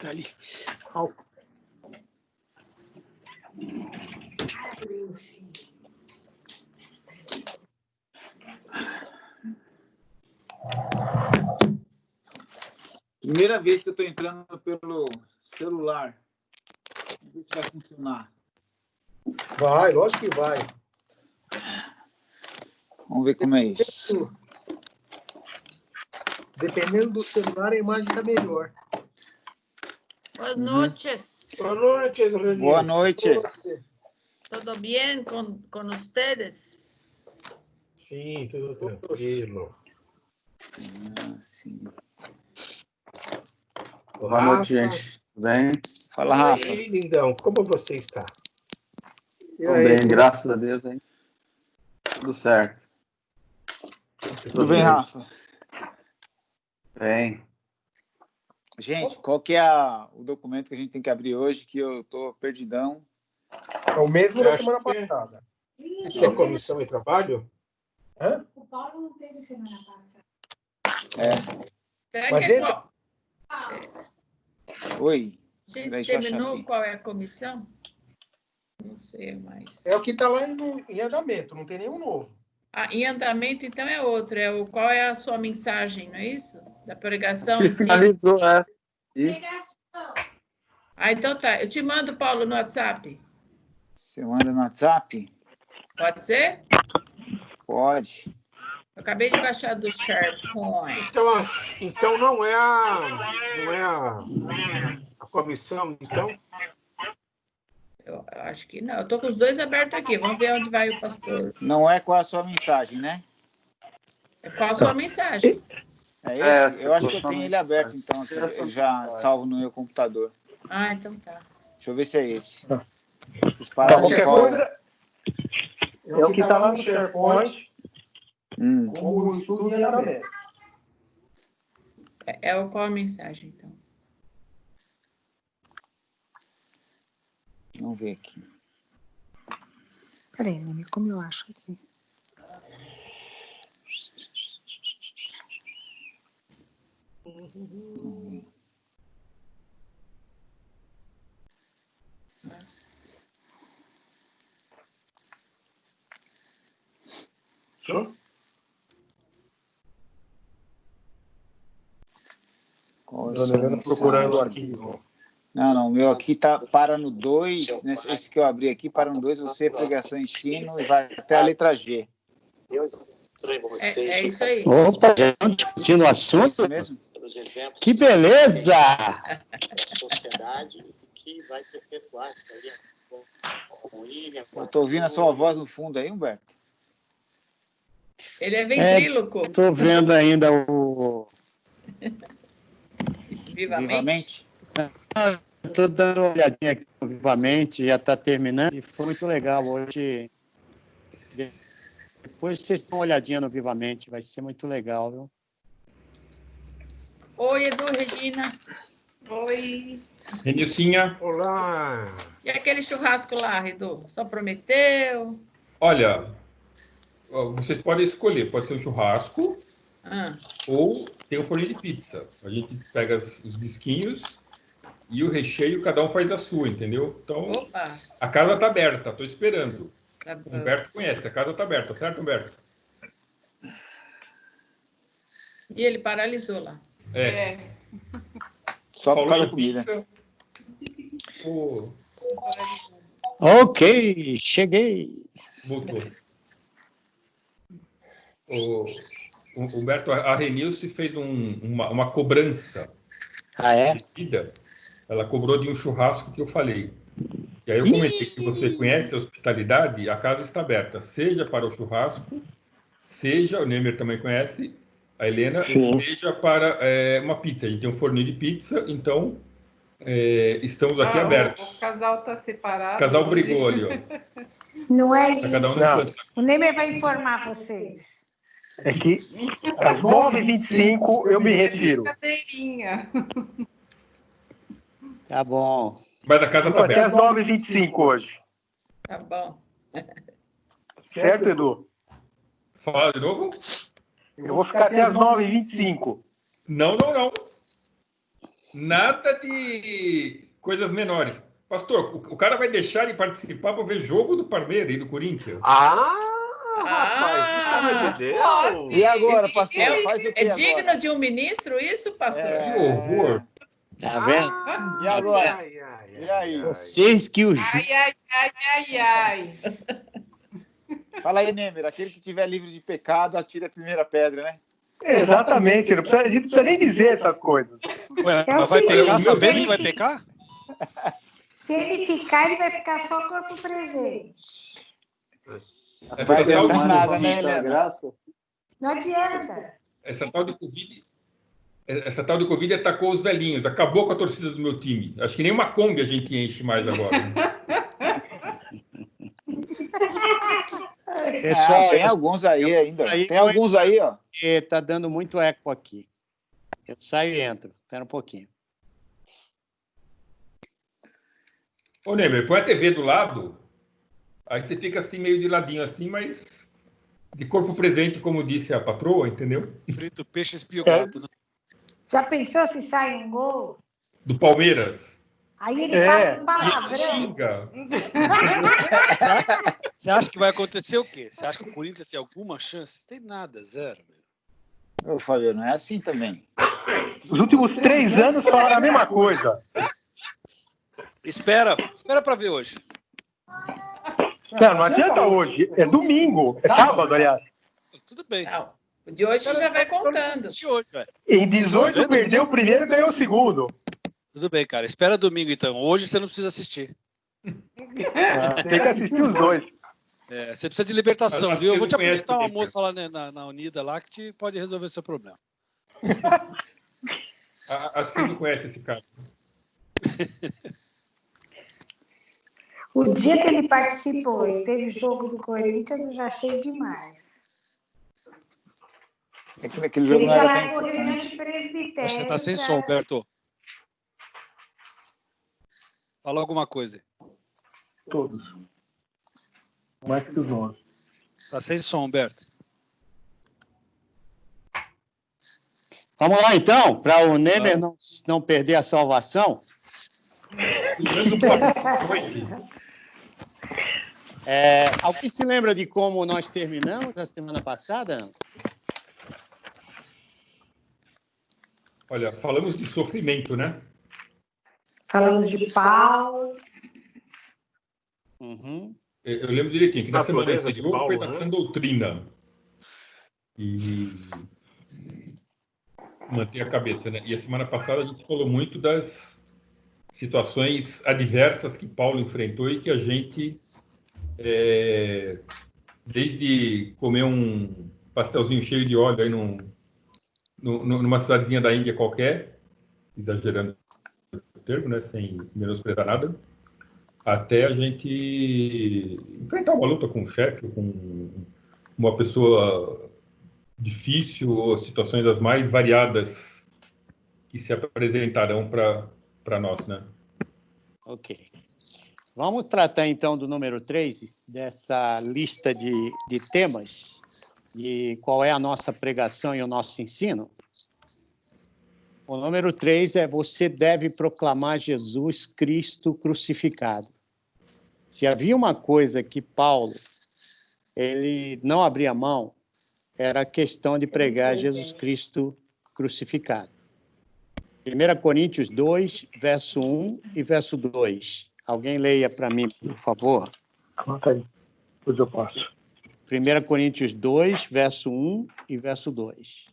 Tá ali. Au. Primeira vez que eu estou entrando pelo celular. Vamos ver se vai funcionar. Vai, lógico que vai. Vamos ver como é isso. Dependendo do celular, a imagem está melhor. Boas noites. Boa noite, Renis. Boa noite. ¿Todo bien con ustedes? Sim, tudo tranquilo. Sim. Boa noite, gente. Tudo bem? Fala, Rafa. E aí, lindão, como você está? Tudo bem, graças a Deus, hein? Tudo certo. Tudo bem, Rafa? Bem. Gente, qual que é o documento que a gente tem que abrir hoje, que eu tô perdidão? É o mesmo da semana passada. Isso é comissão e trabalho? Hã? O Paulo não teve semana passada. Será Mas que entra... Oi. a gente Deixa eu achar terminou aqui. qual é a comissão? Não sei mais. É o que está lá em andamento, não tem nenhum novo. Em andamento, então, é outro. Qual é a sua mensagem, não é isso? Da pregação em si. Finalizou, Pregação. Então tá. Eu te mando, Paulo, no WhatsApp. Você manda no WhatsApp? Pode ser? Pode. Eu acabei de baixar do SharePoint. Então não é a comissão, então? Eu acho que não. Eu estou com os dois abertos aqui. Vamos ver onde vai o pastor. Não é qual a sua mensagem, né? Qual a sua mensagem? É esse? Eu acho que eu tenho ele aberto, então, aqui, eu já salvo no meu computador. Então tá. Deixa eu ver se é esse. Vocês pararam de qual? É o que está lá no SharePoint, Como o estudo em andamento. Qual a mensagem, então? Vamos ver aqui. Peraí, Neme, como eu acho aqui? Show? Qual é a Dona sua Helena procurando o mensagem? arquivo. Não, o meu aqui para no 2, esse que eu abri aqui, para no 2, você, pregação, ensino, e vai até a letra G. É isso aí. Opa, já estão discutindo o É assunto? isso mesmo? Que beleza! Sociedade que vai perpetuar com William. Eu estou ouvindo a sua voz no fundo aí, Humberto. Ele é ventríloco. Estou vendo ainda o... Vivamente. Estou dando uma olhadinha aqui no Vivamente, já está terminando, e foi muito legal hoje. Depois vocês dão uma olhadinha no Vivamente, vai ser muito legal, viu? Oi, Edu, Regina. Oi. Renicinha, Olá! E aquele churrasco lá, Edu? Só prometeu? olha, vocês podem escolher, pode ser um churrasco ou tem um forno de pizza. A gente pega os disquinhos e o recheio, cada um faz a sua, entendeu? Então, Opa! a casa tá aberta, tô esperando. Tá O bom. Humberto conhece, a casa tá aberta, certo, Humberto? E ele paralisou lá. Só por Falou causa em da comida. pizza. O... Ok, cheguei. Voltou. O Humberto, a Renilce fez uma cobrança. Ah, é? Vida, ela cobrou de um churrasco que eu falei. E aí eu comentei que você conhece a hospitalidade, a casa está aberta, seja para o churrasco, seja, o Nemer também conhece, a Helena, Sim. seja para uma pizza. A gente tem um forninho de pizza, então estamos aqui abertos. O casal está separado. O casal hoje. brigou ali, ó. Não é Tá cada um no isso. canto. O Neymar vai informar vocês. É que às 9h25 eu me retiro. Cadeirinha. Tá bom. Mas a casa está Até às aberta. 9h25 hoje. Tá bom. Certo, Edu? Fala de novo? Eu vou ficar até às 9h25. Não. Nada de coisas menores. Pastor, o cara vai deixar de participar para ver jogo do Palmeiras e do Corinthians? Rapaz, isso é meu Deus. E agora, pastor? Faz o quê É digno agora? de um ministro isso, pastor? Que horror. Tá vendo? E agora? Ai, ai, E aí? Vocês que o Ai. Fala aí, Nemer. Aquele que tiver livre de pecado, atira a primeira pedra, né? Exatamente. Não precisa, a gente não precisa nem dizer essas coisas. Ué, É o mas vai seguinte, pecar sabendo se que vai ele pecar? Se ele ficar, ele vai ficar só corpo presente. Não vai adiantar nada, né, Muita Helena? graça. Não adianta. Essa tal de Covid atacou os velhinhos, acabou com a torcida do meu time. Acho que nem uma Kombi a gente enche mais agora. Pessoal, tem alguns aí ainda. aí Tem alguns aí, ó. tá dando muito eco aqui. Eu saio e entro. Espera um pouquinho. Ô, Nemer, põe a TV do lado, aí você fica assim, meio de ladinho assim, mas de corpo presente, como disse a patroa, entendeu? Frito peixe espiogato, né? Já pensou se sai um gol? Do Palmeiras. Aí ele fala um E ele palavrão. xinga. Você acha que vai acontecer o quê? Você acha que o Corinthians tem alguma chance? Tem nada, zero. Ô, Fábio, não é assim também. Os últimos 3 anos falaram a mesma coisa. Espera para ver hoje. Não adianta hoje. É domingo. É sábado, aliás. Tudo bem. Não, o de hoje já vai contando. Hoje, velho. Em 18 perdeu o primeiro e ganhou o segundo. Tudo bem, cara. Espera domingo, então. Hoje você não precisa assistir. Tem que assistir os dois. É, você precisa de libertação, Acho que viu? Eu você vou te não conhece apresentar uma o moça lá na Unida lá que pode resolver seu problema. Acho que você não conhece esse cara. O dia que ele participou e teve jogo do Corinthians, eu já achei demais. Aquele jogo Ele não era vai tão correndo importante. de presbitério. Você tá sem som, Berto. Fala alguma coisa. Todos. Mais que os 11. Tá sem som, Berto. Vamos lá, então, para o Nemer não perder a salvação. Alguém se lembra de como nós terminamos a semana passada? Olha, falamos de sofrimento, né? Falamos de Paulo. Uhum. Eu lembro direitinho que na semana Natureza de anterior Paulo, foi da né? sã doutrina. E manter a cabeça, né? E a semana passada a gente falou muito das situações adversas que Paulo enfrentou e que a gente, desde comer um pastelzinho cheio de óleo aí numa cidadezinha da Índia qualquer, exagerando o termo, né? Sem menosprezar nada, até a gente enfrentar uma luta com um chefe, com uma pessoa difícil, ou situações as mais variadas que se apresentarão para nós, né? Ok. Vamos tratar, então, do número 3, dessa lista de temas, de qual é a nossa pregação e o nosso ensino. O número 3 é: você deve proclamar Jesus Cristo crucificado. Se havia uma coisa que Paulo ele não abria mão, era a questão de pregar Jesus Cristo crucificado. 1 Coríntios 2, verso 1 e verso 2. Alguém leia para mim, por favor. Anota aí. Depois eu passo. 1 Coríntios 2, verso 1 e verso 2.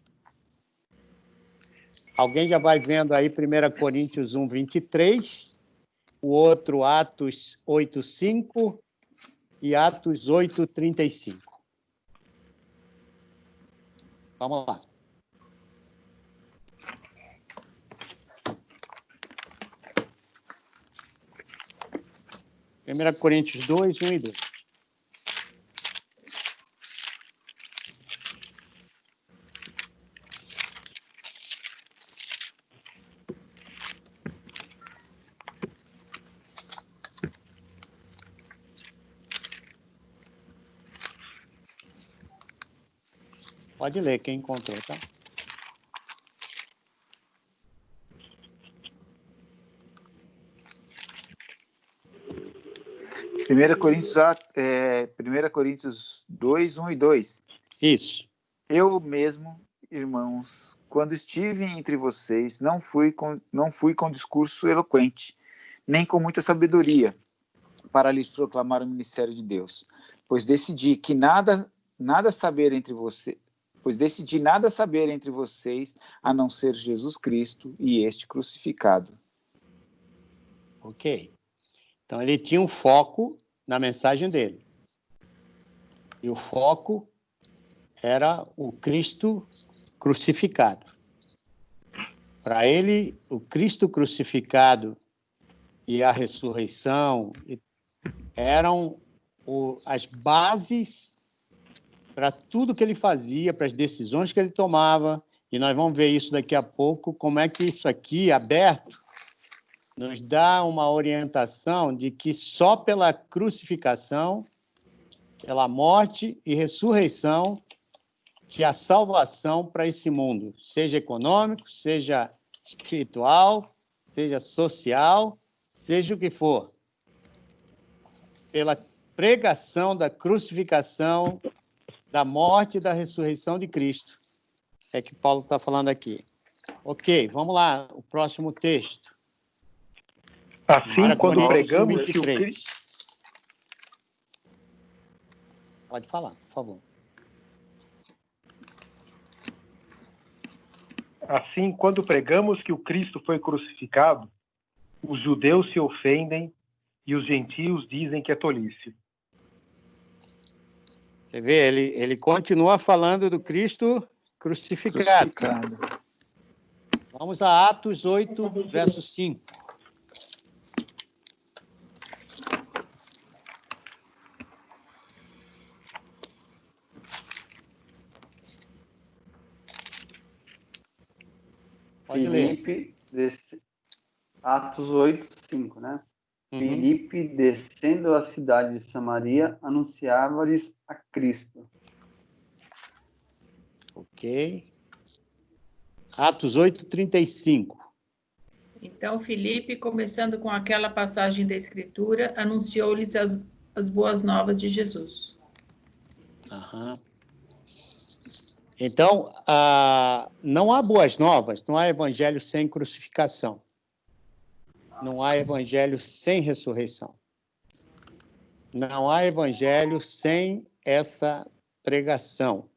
Alguém já vai vendo aí 1 Coríntios 1, 23, o outro Atos 8, 5 e Atos 8, 35. Vamos lá. Primeira Coríntios 2, 1 e 2. Pode ler quem encontrou, tá? 1 Coríntios 2, 1 e 2. Isso. Eu mesmo, irmãos, quando estive entre vocês, não fui com discurso eloquente, nem com muita sabedoria, para lhes proclamar o ministério de Deus, pois decidi nada saber entre vocês, a não ser Jesus Cristo e este crucificado. Ok. Então, ele tinha um foco na mensagem dele. E o foco era o Cristo crucificado. Para ele, o Cristo crucificado e a ressurreição eram as bases para tudo que ele fazia, para as decisões que ele tomava, e nós vamos ver isso daqui a pouco, como é que isso aqui, aberto, nos dá uma orientação de que só pela crucificação, pela morte e ressurreição, que há salvação para esse mundo, seja econômico, seja espiritual, seja social, seja o que for. Pela pregação da crucificação, da morte e da ressurreição de Cristo, é que Paulo está falando aqui. Ok, vamos lá, o próximo texto. Assim, quando pregamos que o Cristo... Pode falar, por favor. Assim, quando pregamos que o Cristo foi crucificado, os judeus se ofendem e os gentios dizem que é tolice. Você vê, ele continua falando do Cristo crucificado. Vamos a Atos 8, verso 5. Pode Filipe, Atos 8, 5, né? Filipe, descendo à cidade de Samaria, anunciava-lhes a Cristo. Ok. Atos 8, 35. Então, Filipe, começando com aquela passagem da Escritura, anunciou-lhes as boas novas de Jesus. Aham. Então, não há boas novas, não há evangelho sem crucificação. Não há evangelho sem ressurreição. Não há evangelho sem essa pregação,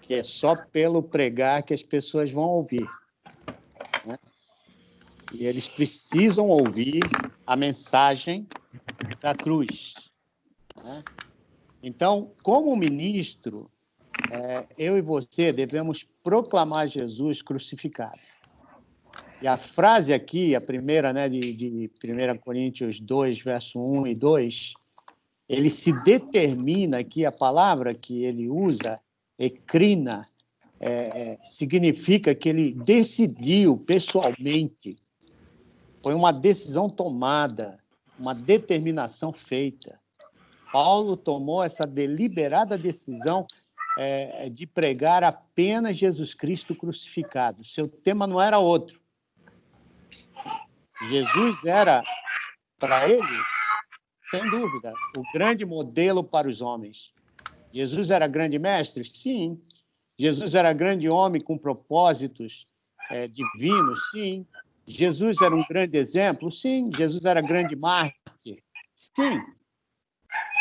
que é só pelo pregar que as pessoas vão ouvir, né? E eles precisam ouvir a mensagem da cruz, né? Então, como ministro, eu e você devemos proclamar Jesus crucificado. E a frase aqui, a primeira, né, de 1 Coríntios 2, verso 1 e 2, ele se determina aqui, a palavra que ele usa, ecrina, significa que ele decidiu pessoalmente, foi uma decisão tomada, uma determinação feita. Paulo tomou essa deliberada decisão de pregar apenas Jesus Cristo crucificado. Seu tema não era outro. Jesus era, para ele, sem dúvida, o grande modelo para os homens. Jesus era grande mestre? Sim. Jesus era grande homem com propósitos divinos? Sim. Jesus era um grande exemplo? Sim. Jesus era grande mártir? Sim.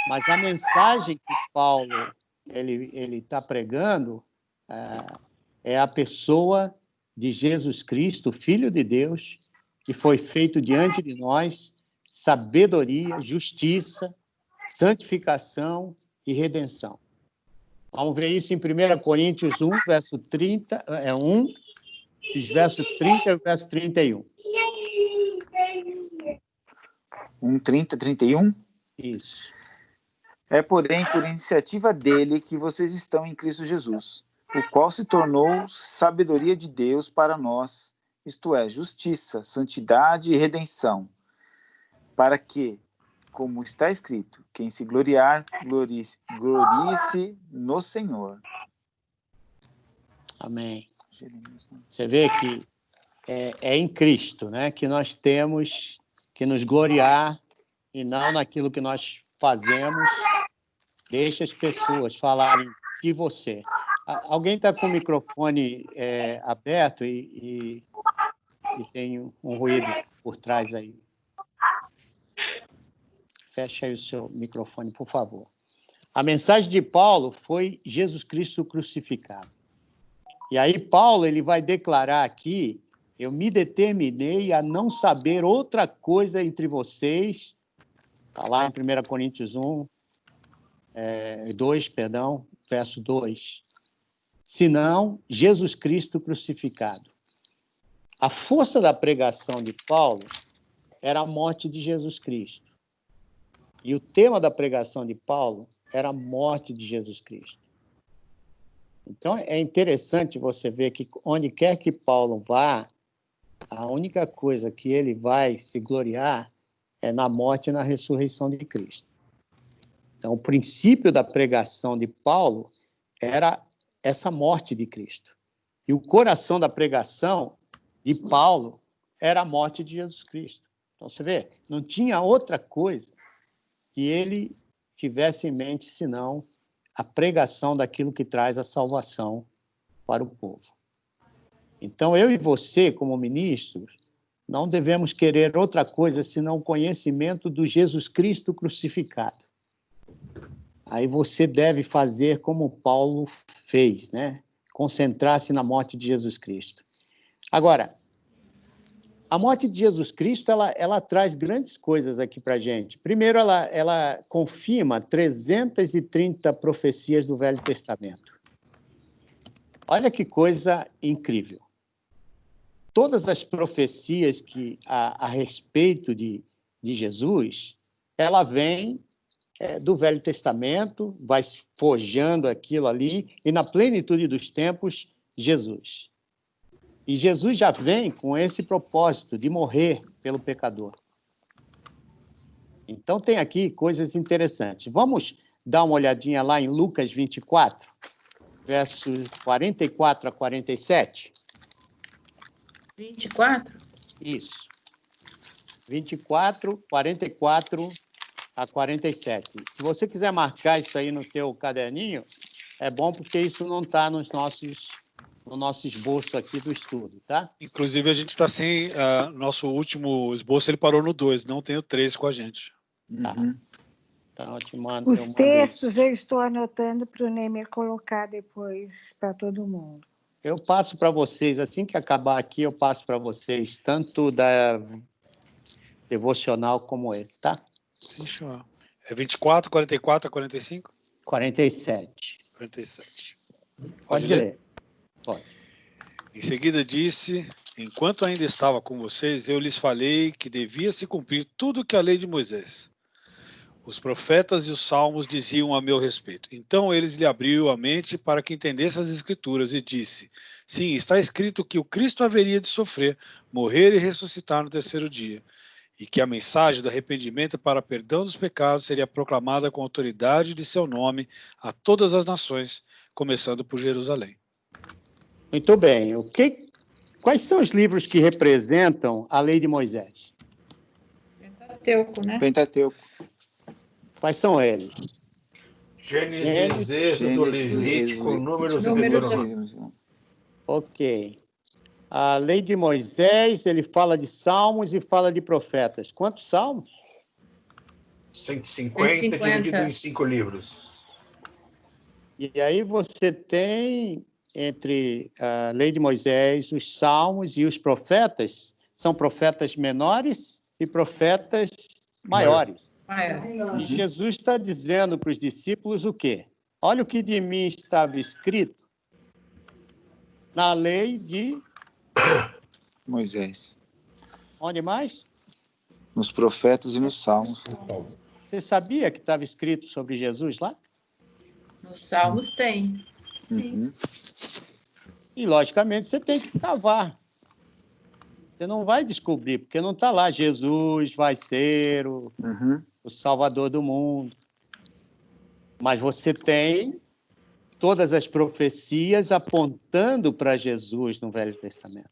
Mas a mensagem que Paulo ele está pregando é a pessoa de Jesus Cristo, Filho de Deus, que foi feito diante de nós, sabedoria, justiça, santificação e redenção. Vamos ver isso em 1 Coríntios 1, verso 30, 1, verso 30 e verso 31. 1, 30, 31? Isso. Porém, por iniciativa dele que vocês estão em Cristo Jesus, o qual se tornou sabedoria de Deus para nós, isto é, justiça, santidade e redenção, para que, como está escrito, quem se gloriar, glorie-se no Senhor. Amém. Você vê que é em Cristo, né, que nós temos que nos gloriar e não naquilo que nós fazemos. Deixa as pessoas falarem de você. Alguém está com o microfone aberto e tem um ruído por trás aí. Fecha aí o seu microfone, por favor. A mensagem de Paulo foi Jesus Cristo crucificado. E aí Paulo ele vai declarar aqui: eu me determinei a não saber outra coisa entre vocês. Está lá em 1 Coríntios 2, verso 2. Senão Jesus Cristo crucificado. A força da pregação de Paulo era a morte de Jesus Cristo. E o tema da pregação de Paulo era a morte de Jesus Cristo. Então, é interessante você ver que onde quer que Paulo vá, a única coisa que ele vai se gloriar é na morte e na ressurreição de Cristo. Então, o princípio da pregação de Paulo era essa morte de Cristo. E o coração da pregação de Paulo era a morte de Jesus Cristo. Então, você vê, não tinha outra coisa que ele tivesse em mente senão a pregação daquilo que traz a salvação para o povo. Então, eu e você, como ministros, não devemos querer outra coisa senão o conhecimento do Jesus Cristo crucificado. Aí você deve fazer como Paulo fez, né? Concentrar-se na morte de Jesus Cristo. Agora, a morte de Jesus Cristo, ela traz grandes coisas aqui para a gente. Primeiro, ela confirma 330 profecias do Velho Testamento. Olha que coisa incrível. Todas as profecias que a respeito de Jesus, ela vem do Velho Testamento, vai forjando aquilo ali, e na plenitude dos tempos, Jesus. E Jesus já vem com esse propósito de morrer pelo pecador. Então, tem aqui coisas interessantes. Vamos dar uma olhadinha lá em Lucas 24, versos 44 a 47. 24? Isso. 24, 44 a 47. Se você quiser marcar isso aí no teu caderninho, é bom porque isso não está no nosso esboço aqui do estudo, tá? Inclusive, a gente está sem... nosso último esboço, ele parou no 2, não tem o 3 com a gente. Tá. Então, eu te mando... Os textos eu estou anotando para o Neymar colocar depois para todo mundo. Eu passo para vocês, assim que acabar aqui, eu passo para vocês, tanto da devocional como esse, tá? Sim, senhor. É 24, 44 a 45? 47. 47. Pode ler? Pode. Em seguida disse: enquanto ainda estava com vocês, eu lhes falei que devia se cumprir tudo o que a lei de Moisés, os profetas e os salmos diziam a meu respeito. Então eles lhe abriu a mente para que entendesse as Escrituras e disse: sim, está escrito que o Cristo haveria de sofrer, morrer e ressuscitar no terceiro dia, e que a mensagem do arrependimento para perdão dos pecados seria proclamada com autoridade de seu nome a todas as nações, começando por Jerusalém. Muito bem. Quais são os livros que representam a lei de Moisés? Pentateuco, né? Pentateuco. Quais são eles? Gênesis, Êxodo, Levítico, Números e Deuteronômio. Ok. A lei de Moisés, ele fala de salmos e fala de profetas. Quantos salmos? 150 dividido em 5 livros. E aí você tem, entre a lei de Moisés, os salmos e os profetas, são profetas menores e profetas maiores. E Jesus está dizendo para os discípulos o quê? Olha o que de mim estava escrito na lei de Moisés. Onde mais? Nos profetas e nos salmos. Você sabia que estava escrito sobre Jesus lá? Nos salmos tem. Uhum. E, logicamente, você tem que cavar. Você não vai descobrir, porque não está lá. Jesus vai ser o Salvador do mundo. Mas você tem todas as profecias apontando para Jesus no Velho Testamento.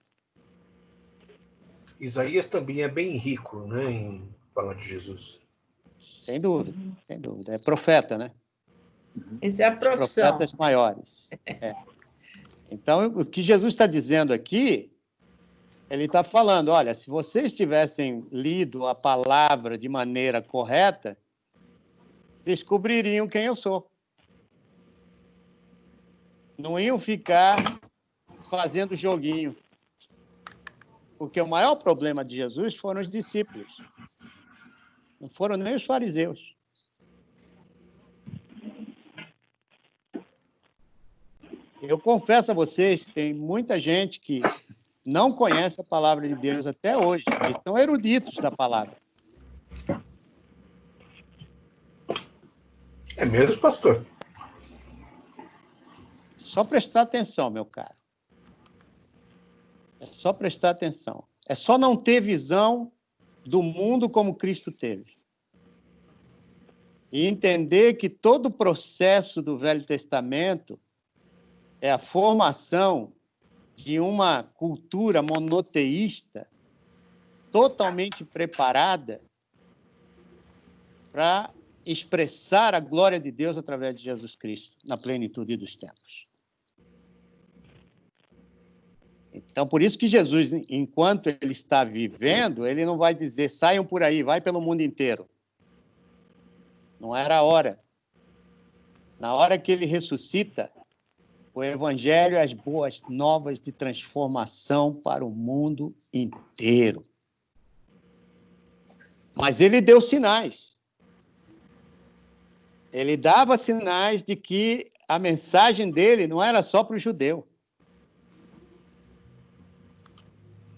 Isaías também é bem rico, né, em falar de Jesus. Sem dúvida, sem dúvida. É profeta, né? Essa é a profissão. Profetas maiores. É. Então, o que Jesus está dizendo aqui, ele está falando, olha, se vocês tivessem lido a palavra de maneira correta, descobririam quem eu sou. Não iam ficar fazendo joguinho. Porque o maior problema de Jesus foram os discípulos. Não foram nem os fariseus. Eu confesso a vocês, tem muita gente que não conhece a palavra de Deus até hoje. Eles são eruditos da palavra. É mesmo, pastor? Só prestar atenção, meu caro. É só prestar atenção. É só não ter visão do mundo como Cristo teve. E entender que todo o processo do Velho Testamento é a formação de uma cultura monoteísta totalmente preparada para expressar a glória de Deus através de Jesus Cristo, na plenitude dos tempos. Então, por isso que Jesus, enquanto ele está vivendo, ele não vai dizer, saiam por aí, vai pelo mundo inteiro. Não era a hora. Na hora que ele ressuscita, o Evangelho é as boas novas de transformação para o mundo inteiro. Mas ele deu sinais. Ele dava sinais de que a mensagem dele não era só para o judeu.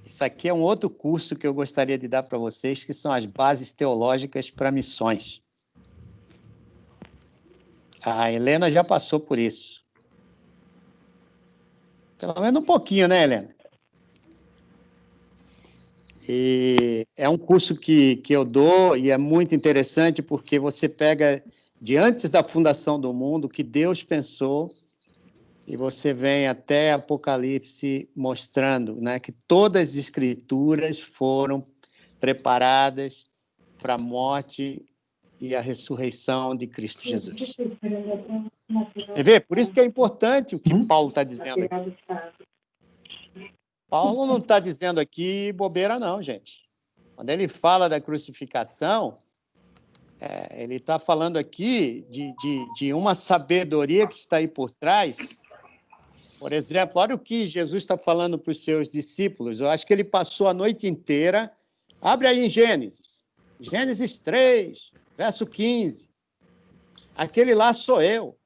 Isso aqui é um outro curso que eu gostaria de dar para vocês, que são as bases teológicas para missões. A Helena já passou por isso. Pelo menos um pouquinho, né, Helena? E é um curso que eu dou e é muito interessante porque você pega de antes da fundação do mundo o que Deus pensou e você vem até Apocalipse mostrando, né, que todas as escrituras foram preparadas para a morte e a ressurreição de Cristo Jesus. Você vê? Por isso que é importante o que Paulo está dizendo aqui. Paulo não está dizendo aqui bobeira, não, gente. Quando ele fala da crucificação, ele está falando aqui de uma sabedoria que está aí por trás. Por exemplo, olha o que Jesus está falando para os seus discípulos. Eu acho que ele passou a noite inteira. Abre aí em Gênesis. Gênesis 3, verso 15. Aquele lá sou eu.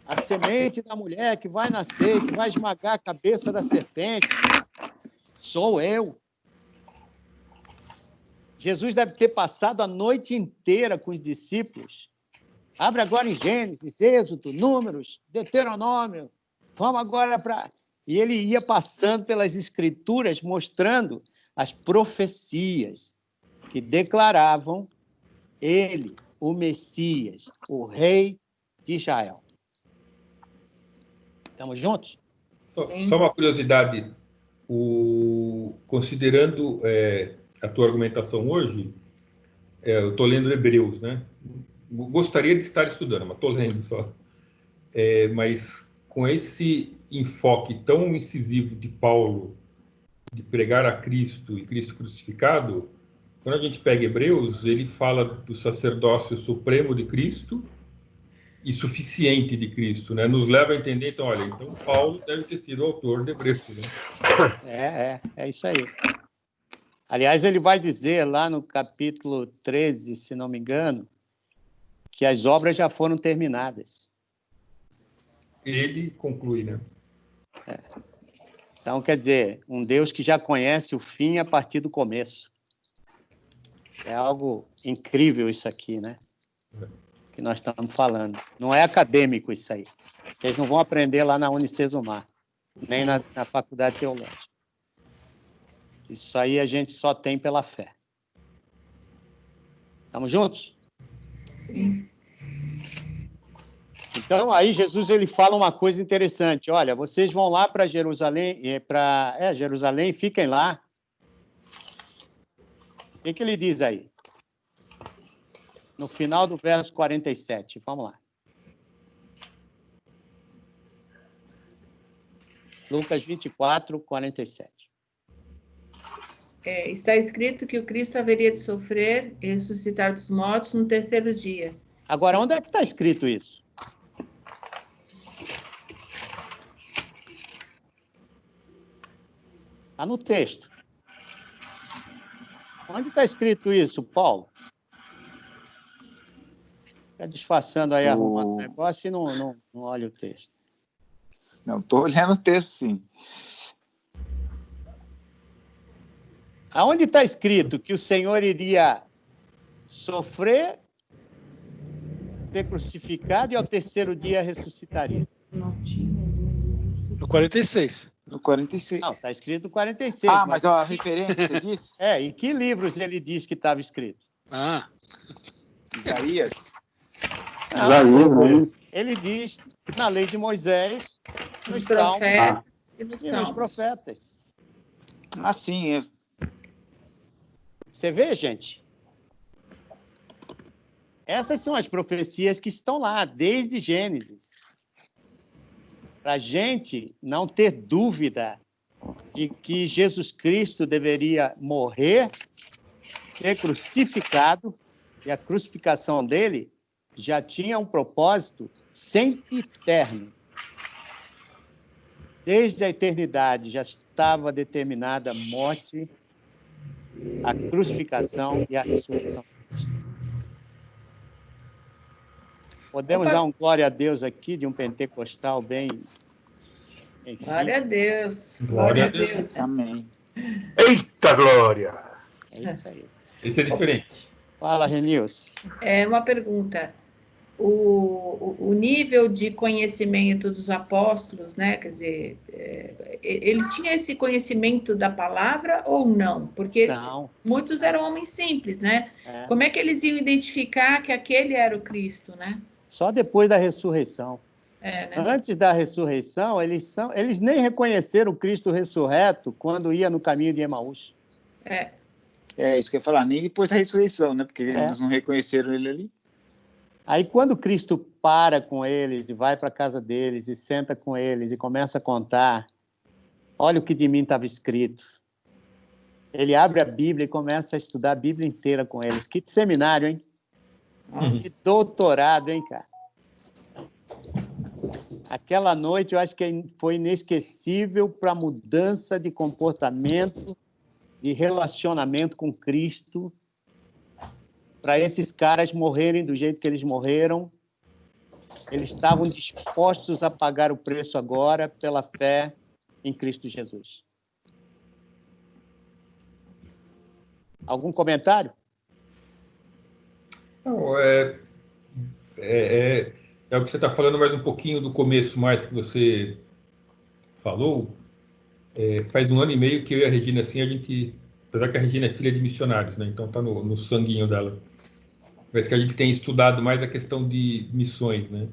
A semente da mulher que vai nascer, que vai esmagar a cabeça da serpente. Sou eu. Jesus deve ter passado a noite inteira com os discípulos. Abre agora em Gênesis, Êxodo, Números, Deuteronômio. Vamos agora para... E ele ia passando pelas escrituras, mostrando as profecias que declaravam ele, o Messias, o rei de Israel. Estamos juntos? Só uma curiosidade. Considerando a tua argumentação hoje, eu estou lendo Hebreus, né? Gostaria de estar estudando, mas estou lendo só. Mas com esse enfoque tão incisivo de Paulo, de pregar a Cristo e Cristo crucificado, quando a gente pega Hebreus, ele fala do sacerdócio supremo de Cristo e suficiente de Cristo, né? Nos leva a entender, então, olha, então Paulo deve ter sido o autor de Hebreus, né? É isso aí. Aliás, ele vai dizer lá no capítulo 13, se não me engano, que as obras já foram terminadas. Ele conclui, né? Então, quer dizer, um Deus que já conhece o fim a partir do começo. É algo incrível isso aqui, né? Que nós estamos falando. Não é acadêmico isso aí. Vocês não vão aprender lá na Unicesumar, nem na Faculdade Teológica. Isso aí a gente só tem pela fé. Estamos juntos? Sim. Então, aí Jesus ele fala uma coisa interessante. Olha, vocês vão lá para Jerusalém, Jerusalém, fiquem lá. O que ele diz aí? no final do verso 47. Vamos lá. Lucas 24, 47. Está escrito que o Cristo haveria de sofrer e ressuscitar dos mortos no terceiro dia. Agora, onde é que está escrito isso? Está no texto. Onde está escrito isso, Paulo? Está disfarçando aí, arrumando o negócio e não olha o texto. Não, estou olhando o texto, sim. Aonde está escrito que o Senhor iria sofrer, ser crucificado e ao terceiro dia ressuscitaria? No 46. No 46. Não, está escrito no 46. Ah, mas a referência, você disse? Em que livros ele diz que estava escrito? Isaías. Ele diz na lei de Moisés, nos profetas e nos salmos. Profetas. Ah, sim. Você vê, gente? Essas são as profecias que estão lá, desde Gênesis. Para a gente não ter dúvida de que Jesus Cristo deveria morrer, ser crucificado, e a crucificação dele já tinha um propósito sempiterno. Desde a eternidade já estava determinada a morte, a crucificação e a ressurreição. Podemos dar um glória a Deus aqui, de um pentecostal bem... Enfim. Glória a Deus. Glória a Deus. Amém. Eita glória! É isso aí. Esse é diferente. Fala, Renilson. Uma pergunta. O nível de conhecimento dos apóstolos, né? Quer dizer, eles tinham esse conhecimento da palavra ou não? Porque muitos eram homens simples, né? Como é que eles iam identificar que aquele era o Cristo, né? Só depois da ressurreição. Né? Antes da ressurreição, eles nem reconheceram o Cristo ressurreto quando ia no caminho de Emaús. Isso que eu ia falar, nem depois da ressurreição, né? Porque eles não reconheceram ele ali. Aí, quando Cristo para com eles e vai para a casa deles e senta com eles e começa a contar, olha o que de mim estava escrito. Ele abre a Bíblia e começa a estudar a Bíblia inteira com eles. Que seminário, hein? Que doutorado, hein, cara? Aquela noite, eu acho que foi inesquecível para a mudança de comportamento, de relacionamento com Cristo, para esses caras morrerem do jeito que eles morreram. Eles estavam dispostos a pagar o preço agora pela fé em Cristo Jesus. Algum comentário? Não, é o que você está falando, mais um pouquinho do começo mais que você falou. Faz 1 ano e meio que eu e a Regina, assim, apesar que a Regina é filha de missionários, né? Então está no sanguinho dela. Parece que a gente tem estudado mais a questão de missões, né?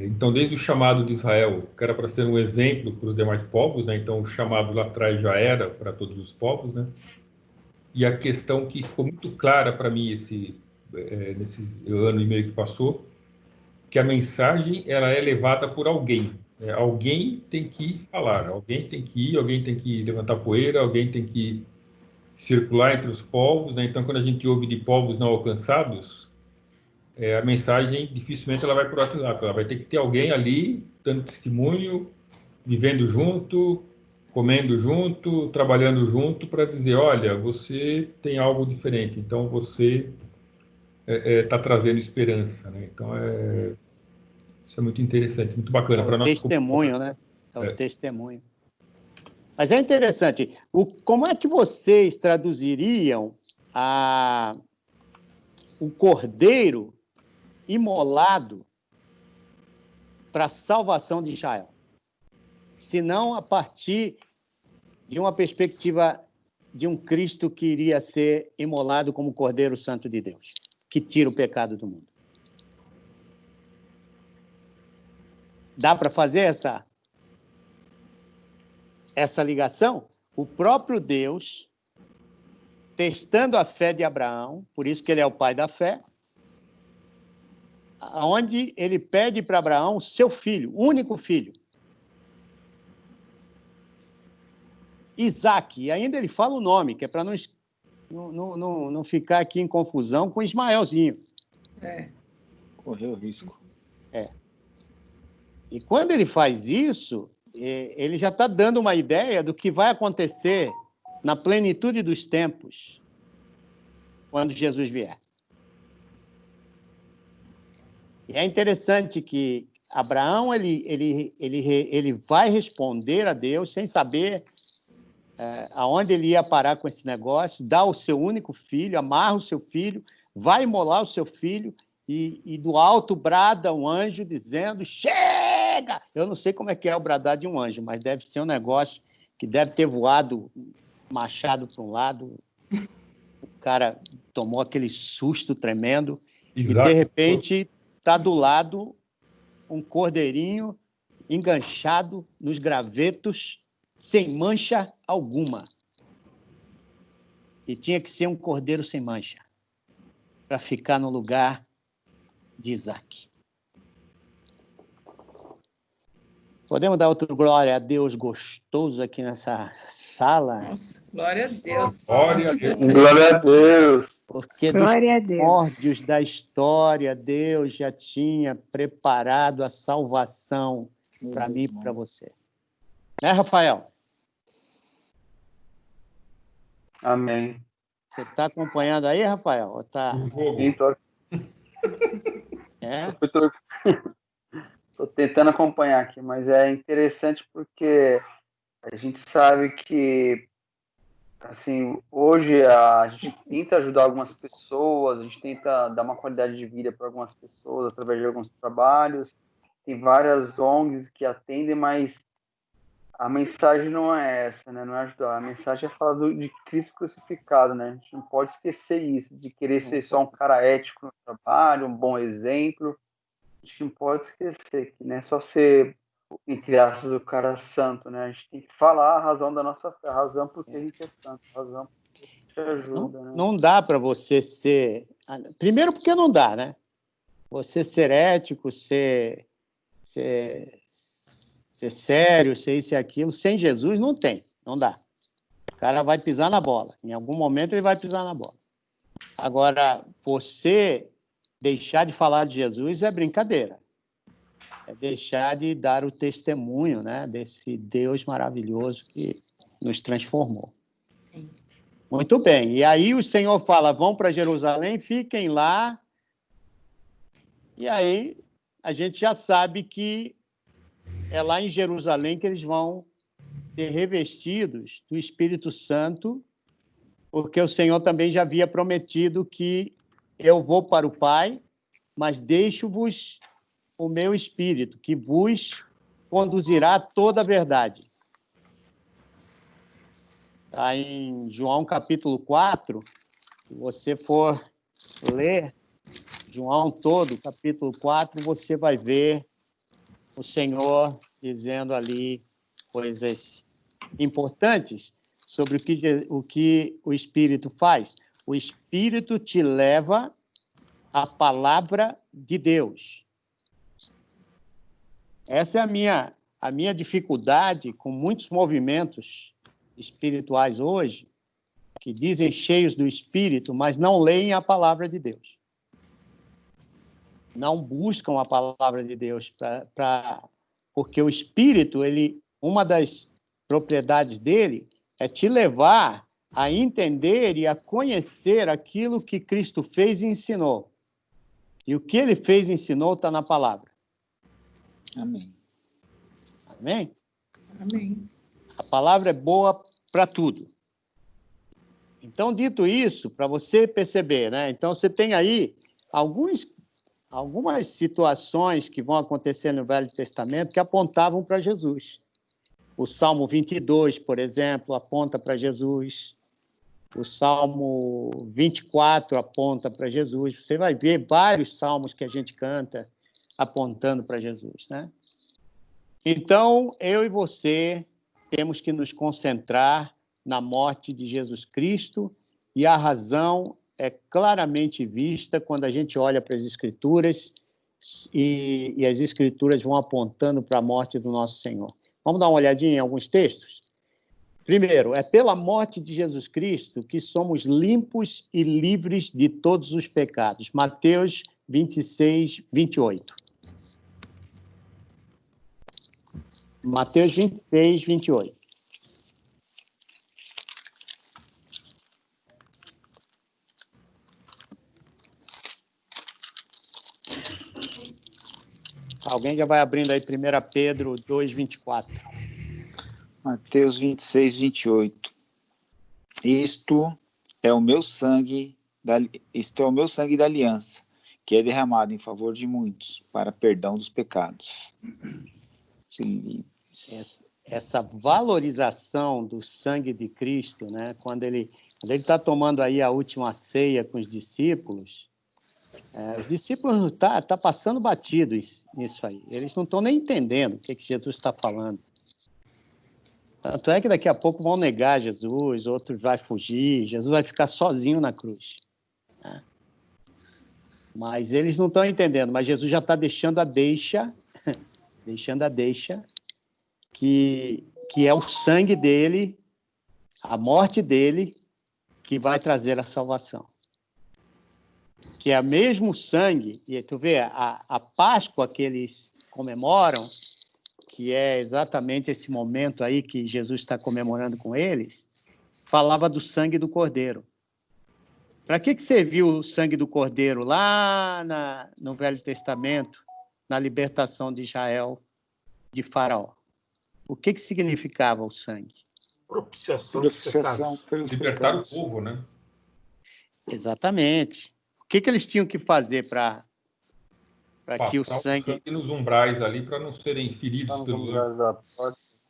Então, desde o chamado de Israel, que era para ser um exemplo para os demais povos, né? Então, o chamado lá atrás já era para todos os povos, né? E a questão que ficou muito clara para mim nesse 1 ano e meio que passou, que a mensagem ela é levada por alguém. Alguém tem que falar, alguém tem que ir, alguém tem que levantar poeira, alguém tem que circular entre os povos, né? Então, quando a gente ouve de povos não alcançados, a mensagem dificilmente ela vai para o WhatsApp, ela vai ter que ter alguém ali dando testemunho, vivendo junto, comendo junto, trabalhando junto, para dizer, olha, você tem algo diferente, então você está trazendo esperança, né? Então, isso é muito interessante, muito bacana. É o testemunho, né? É o testemunho. Mas é interessante. Como é que vocês traduziriam o cordeiro imolado para a salvação de Israel? Se não a partir de uma perspectiva de um Cristo que iria ser imolado como Cordeiro Santo de Deus, que tira o pecado do mundo. Dá para fazer essa ligação? O próprio Deus testando a fé de Abraão, por isso que ele é o pai da fé, onde ele pede para Abraão seu filho, único filho, Isaque, e ainda ele fala o nome, que é para não ficar aqui em confusão com Ismaelzinho. Correu o risco. E quando ele faz isso, ele já está dando uma ideia do que vai acontecer na plenitude dos tempos, quando Jesus vier. E é interessante que Abraão ele vai responder a Deus sem saber aonde ele ia parar com esse negócio, dá o seu único filho, amarra o seu filho, vai imolar o seu filho, e do alto brada um anjo dizendo, chega! Eu não sei como é que é o bradar de um anjo, mas deve ser um negócio que deve ter voado machado para um lado, o cara tomou aquele susto tremendo, Exato. E de repente está do lado um cordeirinho enganchado nos gravetos, sem mancha alguma. E tinha que ser um cordeiro sem mancha, para ficar no lugar de Isaque. Podemos dar outro glória a Deus gostoso aqui nessa sala? Nossa, glória a Deus. Glória a Deus. Glória a Deus. Porque Glória a dos Deus. primórdios da história, Deus já tinha preparado a salvação para mim e para você. Né, Rafael? Amém. Você está acompanhando aí, Rafael? Ou tá... Estou tentando acompanhar aqui, mas é interessante porque a gente sabe que, assim, hoje a gente tenta ajudar algumas pessoas, a gente tenta dar uma qualidade de vida para algumas pessoas através de alguns trabalhos. Tem várias ONGs que atendem, mas a mensagem não é essa, né? Não é ajudar. A mensagem é falar de Cristo crucificado, né? A gente não pode esquecer isso, de querer ser só um cara ético no trabalho, um bom exemplo. A gente não pode esquecer que não é só ser, entre aspas, o cara santo, né? A gente tem que falar a razão da nossa fé, a razão porque a gente é santo, a razão porque te ajuda, né? Não dá para você ser... Primeiro porque não dá, né? Você ser ético, ser sério, ser isso e aquilo, sem Jesus não tem, não dá. O cara vai pisar na bola. Em algum momento ele vai pisar na bola. Agora, você deixar de falar de Jesus é brincadeira. É deixar de dar o testemunho, né, desse Deus maravilhoso que nos transformou. Sim. Muito bem. E aí o Senhor fala, vão para Jerusalém, fiquem lá. E aí a gente já sabe que é lá em Jerusalém que eles vão ser revestidos do Espírito Santo, porque o Senhor também já havia prometido que eu vou para o Pai, mas deixo-vos o meu Espírito, que vos conduzirá a toda a verdade. Está em João capítulo 4, se você for ler João todo, capítulo 4, você vai ver o Senhor dizendo ali coisas importantes sobre o que o Espírito faz. O Espírito te leva à palavra de Deus. Essa é a minha dificuldade com muitos movimentos espirituais hoje, que dizem cheios do Espírito, mas não leem a palavra de Deus. Não buscam a palavra de Deus, porque o Espírito, uma das propriedades dele é te levar a entender e a conhecer aquilo que Cristo fez e ensinou. E o que ele fez e ensinou está na palavra. Amém. Amém? Amém. A palavra é boa para tudo. Então, dito isso, para você perceber, né? Então, você tem aí algumas situações que vão acontecer no Velho Testamento que apontavam para Jesus. O Salmo 22, por exemplo, aponta para Jesus. O Salmo 24 aponta para Jesus. Você vai ver vários salmos que a gente canta apontando para Jesus, né? Então, eu e você temos que nos concentrar na morte de Jesus Cristo e a razão é claramente vista quando a gente olha para as Escrituras e as Escrituras vão apontando para a morte do nosso Senhor. Vamos dar uma olhadinha em alguns textos? Primeiro, é pela morte de Jesus Cristo que somos limpos e livres de todos os pecados. Mateus 26, 28. Mateus 26, 28. Alguém já vai abrindo aí 1 Pedro 2, 24. Mateus 26, 28. Isto é o meu sangue da aliança, que é derramado em favor de muitos, para perdão dos pecados. Essa valorização do sangue de Cristo, né? Quando ele está tomando aí a última ceia com os discípulos não tá passando batidos nisso aí. Eles não estão nem entendendo o que Jesus está falando. Tanto é que daqui a pouco vão negar Jesus, outros vão fugir, Jesus vai ficar sozinho na cruz. Né? Mas eles não estão entendendo, mas Jesus já está deixando a deixa, que é o sangue dele, a morte dele, que vai trazer a salvação. Que é o mesmo sangue, e tu vê, a Páscoa que eles comemoram, que é exatamente esse momento aí que Jesus está comemorando com eles, falava do sangue do Cordeiro. Para que serviu o sangue do Cordeiro lá no Velho Testamento, na libertação de Israel de Faraó? O que significava o sangue? Propiciação dos pecados. Libertar o povo, né? Exatamente. O que eles tinham que fazer para que o sangue nos umbrais ali para não serem feridos pelos anjos.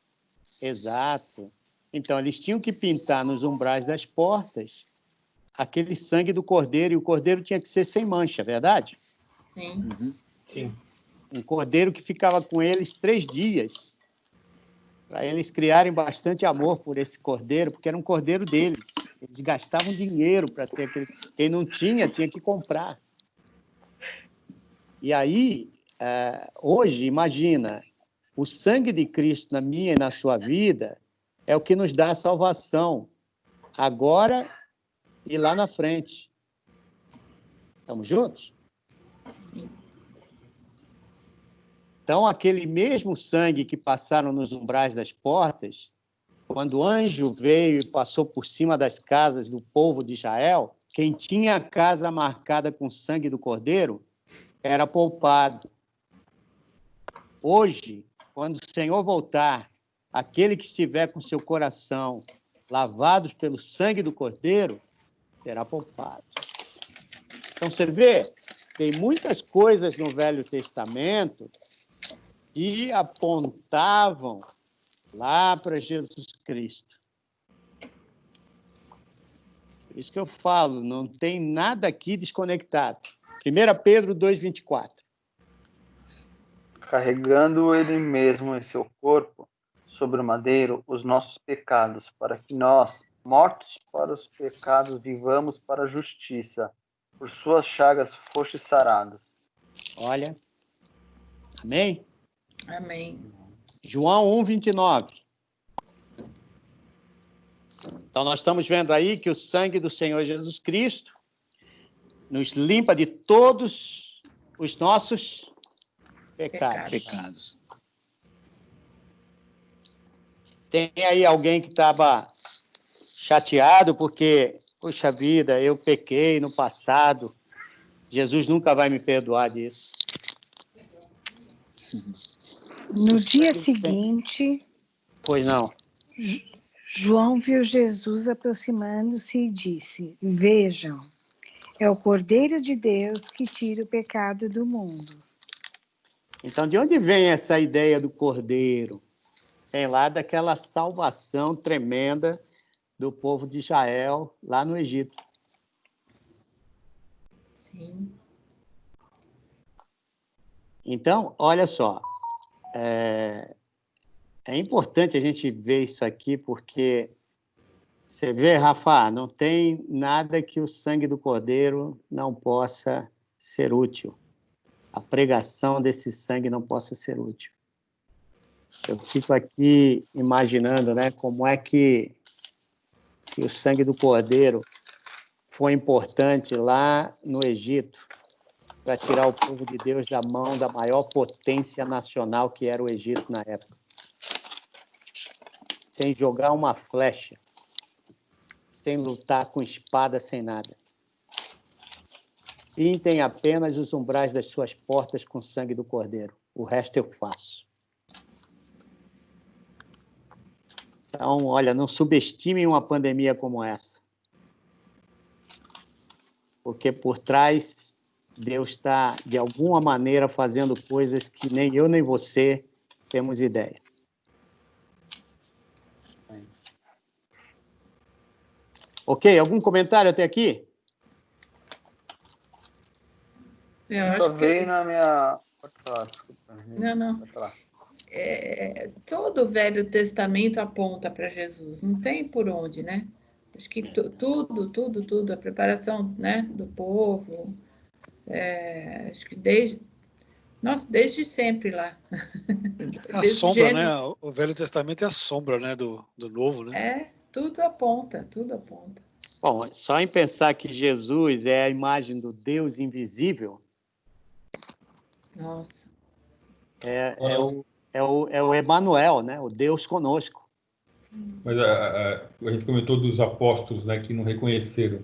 Exato. Então eles tinham que pintar nos umbrais das portas aquele sangue do cordeiro, e o cordeiro tinha que ser sem mancha, verdade? Sim. Uhum. Sim. Um cordeiro que ficava com eles 3 dias, para eles criarem bastante amor por esse cordeiro, porque era um cordeiro deles. Eles gastavam dinheiro para ter aquele. Quem não tinha que comprar. E aí, hoje, imagina, o sangue de Cristo na minha e na sua vida é o que nos dá a salvação, agora e lá na frente. Estamos juntos? Sim. Então, aquele mesmo sangue que passaram nos umbrais das portas, quando o anjo veio e passou por cima das casas do povo de Israel, quem tinha a casa marcada com o sangue do cordeiro era poupado. Hoje, quando o Senhor voltar, aquele que estiver com seu coração lavados pelo sangue do cordeiro, será poupado. Então, você vê, tem muitas coisas no Velho Testamento que apontavam lá para Jesus Cristo. Por isso que eu falo, não tem nada aqui desconectado. 1 Pedro 2,24. Carregando ele mesmo em seu corpo, sobre o madeiro, os nossos pecados, para que nós, mortos para os pecados, vivamos para a justiça. Por suas chagas fostes sarados. Olha. Amém? Amém. João 1,29. Então, nós estamos vendo aí que o sangue do Senhor Jesus Cristo nos limpa de todos os nossos pecados. Tem aí alguém que estava chateado porque, puxa vida, eu pequei no passado, Jesus nunca vai me perdoar disso. No dia seguinte... Pois não. João viu Jesus aproximando-se e disse: Vejam, é o Cordeiro de Deus que tira o pecado do mundo. Então, de onde vem essa ideia do Cordeiro? Tem lá daquela salvação tremenda do povo de Israel lá no Egito. Sim. Então, olha só, é importante a gente ver isso aqui, porque Você vê, Rafa, não tem nada que o sangue do Cordeiro não possa ser útil. A pregação desse sangue não possa ser útil. Eu fico aqui imaginando, né, como é que o sangue do Cordeiro foi importante lá no Egito para tirar o povo de Deus da mão da maior potência nacional que era o Egito na época. Sem jogar uma flecha, sem lutar com espada, sem nada. Pintem apenas os umbrais das suas portas com sangue do Cordeiro. O resto eu faço. Então, olha, não subestimem uma pandemia como essa. Porque por trás, Deus está, de alguma maneira, fazendo coisas que nem eu nem você temos ideia. Ok, algum comentário até aqui? Eu acho que... na minha... Pode falar, desculpa. Não. Todo o Velho Testamento aponta para Jesus, não tem por onde, né? Acho que tudo, a preparação, né, do povo, acho que desde sempre lá. A sombra, né? O Velho Testamento é a sombra, né, do Novo, né? Tudo aponta. Bom, só em pensar que Jesus é a imagem do Deus invisível. Nossa. É o Emanuel, né? O Deus conosco. Mas a gente comentou dos apóstolos, né, que não reconheceram.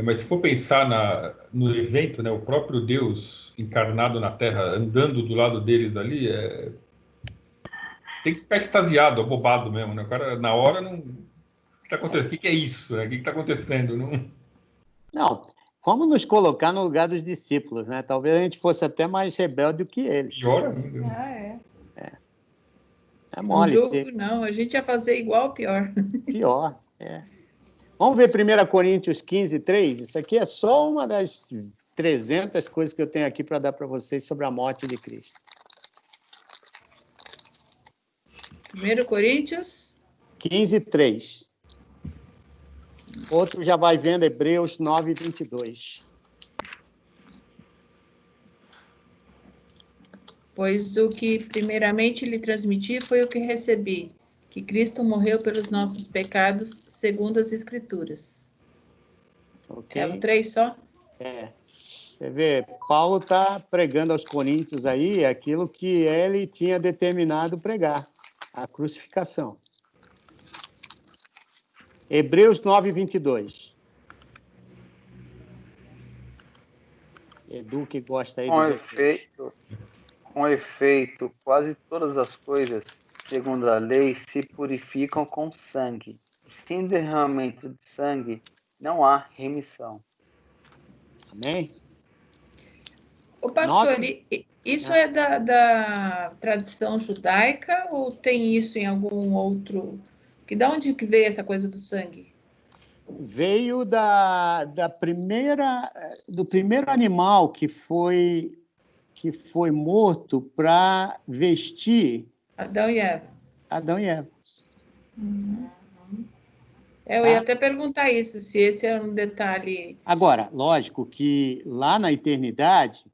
Mas se for pensar no evento, né, o próprio Deus encarnado na Terra, andando do lado deles ali, tem que ficar extasiado, abobado mesmo, né? O cara, na hora, não... O que está acontecendo? O que é isso? Né? O que está acontecendo? Não, vamos nos colocar no lugar dos discípulos, né? Talvez a gente fosse até mais rebelde do que eles. Pior ainda. É mole. Não, a gente ia fazer igual ou pior. Pior, Vamos ver 1 Coríntios 15, 3? Isso aqui é só uma das 300 coisas que eu tenho aqui para dar para vocês sobre a morte de Cristo. 1 Coríntios 15, 3. Outro já vai vendo Hebreus 9, 22. Pois o que primeiramente lhe transmiti foi o que recebi, que Cristo morreu pelos nossos pecados, segundo as Escrituras. Okay. É o 3 só? Você vê, Paulo está pregando aos coríntios aí aquilo que ele tinha determinado pregar, a crucificação. Hebreus 9, 22. Edu, que gosta aí Com efeito, quase todas as coisas, segundo a lei, se purificam com sangue. Sem derramamento de sangue, não há remissão. Amém? Ô, pastor, isso é da tradição judaica ou tem isso em algum outro... De onde que veio essa coisa do sangue? Veio do primeiro animal que foi morto para vestir Adão e Eva. Eu ia até perguntar isso, se esse é um detalhe... Agora, lógico que lá na eternidade,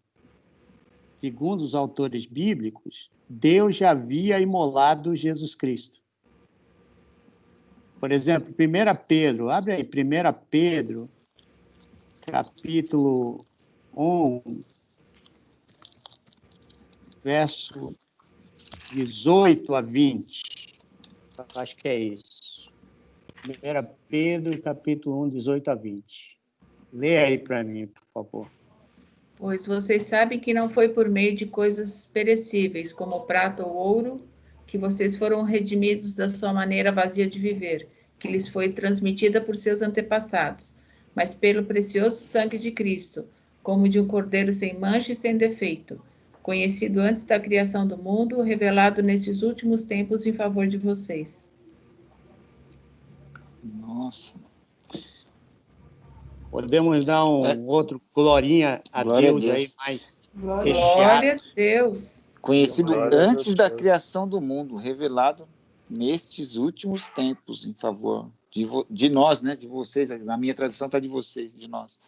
segundo os autores bíblicos, Deus já havia imolado Jesus Cristo. Por exemplo, 1 Pedro, abre aí, 1 Pedro, capítulo 1, verso 18 a 20. Acho que é isso. 1 Pedro, capítulo 1, 18 a 20. Lê aí para mim, por favor. Pois vocês sabem que não foi por meio de coisas perecíveis, como prata ou ouro, que vocês foram redimidos da sua maneira vazia de viver, que lhes foi transmitida por seus antepassados, mas pelo precioso sangue de Cristo, como de um cordeiro sem mancha e sem defeito, conhecido antes da criação do mundo, revelado nesses últimos tempos em favor de vocês. Nossa. Podemos dar outro glorinha a Deus aí, mais recheado. Glória a Deus. Conhecido antes da criação do mundo, revelado nestes últimos tempos, em favor de nós, né? De vocês. Na minha tradução está de vocês, de nós.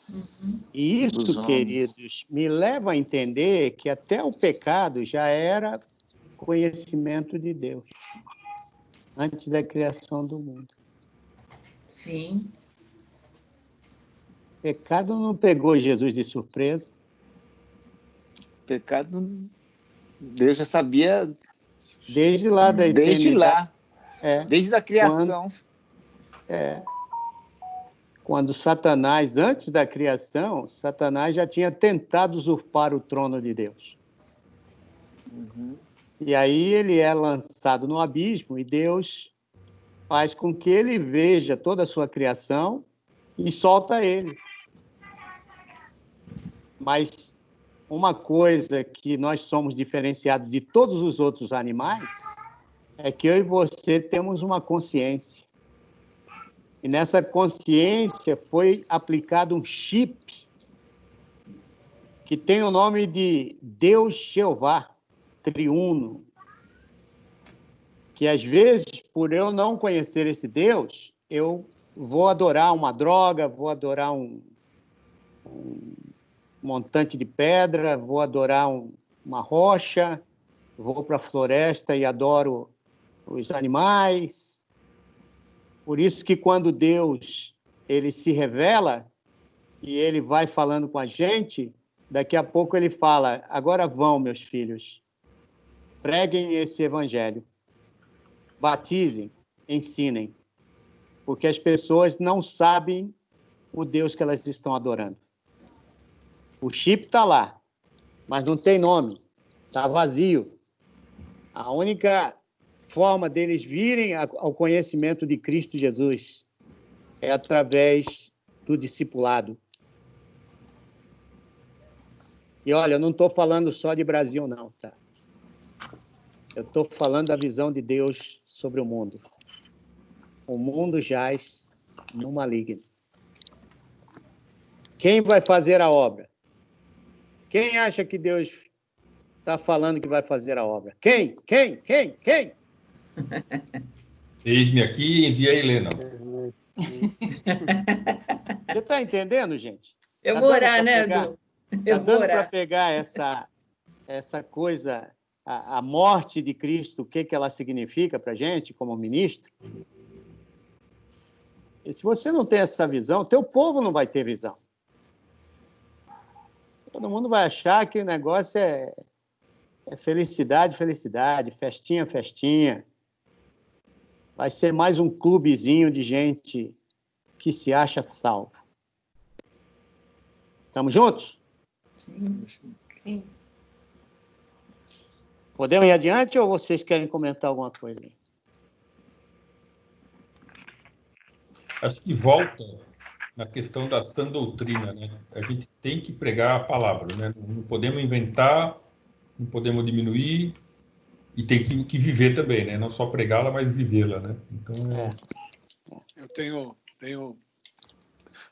E isso, queridos, me leva a entender que até o pecado já era conhecimento de Deus, antes da criação do mundo. Sim. O pecado não pegou Jesus de surpresa. O pecado, Deus já sabia... Desde lá da eternidade. Desde lá. Desde a criação. Quando Satanás, antes da criação, Satanás já tinha tentado usurpar o trono de Deus. E aí ele é lançado no abismo e Deus faz com que ele veja toda a sua criação e solta ele. Mas uma coisa que nós somos diferenciados de todos os outros animais é que eu e você temos uma consciência. E nessa consciência foi aplicado um chip que tem o nome de Deus Jeová, triuno. Que às vezes, por eu não conhecer esse Deus, eu vou adorar uma droga, vou adorar um montante de pedra, vou adorar uma rocha, vou para a floresta e adoro os animais. Por isso que quando Deus ele se revela e ele vai falando com a gente, daqui a pouco ele fala: agora vão, meus filhos, preguem esse evangelho, batizem, ensinem, porque as pessoas não sabem o Deus que elas estão adorando. O chip está lá, mas não tem nome, está vazio. A única forma deles virem ao conhecimento de Cristo Jesus é através do discipulado. E olha, eu não estou falando só de Brasil, não, tá? Eu estou falando da visão de Deus sobre o mundo. O mundo jaz no maligno. Quem vai fazer a obra? Quem acha que Deus está falando que vai fazer a obra? Quem? Eis-me aqui e envia a Helena. Você está entendendo, gente? Eu vou orar, né, Edu? Está dando para pegar essa coisa, a morte de Cristo, o que ela significa para a gente como ministro? E se você não tem essa visão, teu povo não vai ter visão. Todo mundo vai achar que o negócio é felicidade, festinha. Vai ser mais um clubezinho de gente que se acha salvo. Estamos juntos? Sim. Podemos ir adiante ou vocês querem comentar alguma coisa aí? Acho que volta na questão da sã doutrina, né? A gente tem que pregar a palavra, né? Não podemos inventar, não podemos diminuir e tem que viver também, né? Não só pregá-la, mas vivê-la, né? Então Eu tenho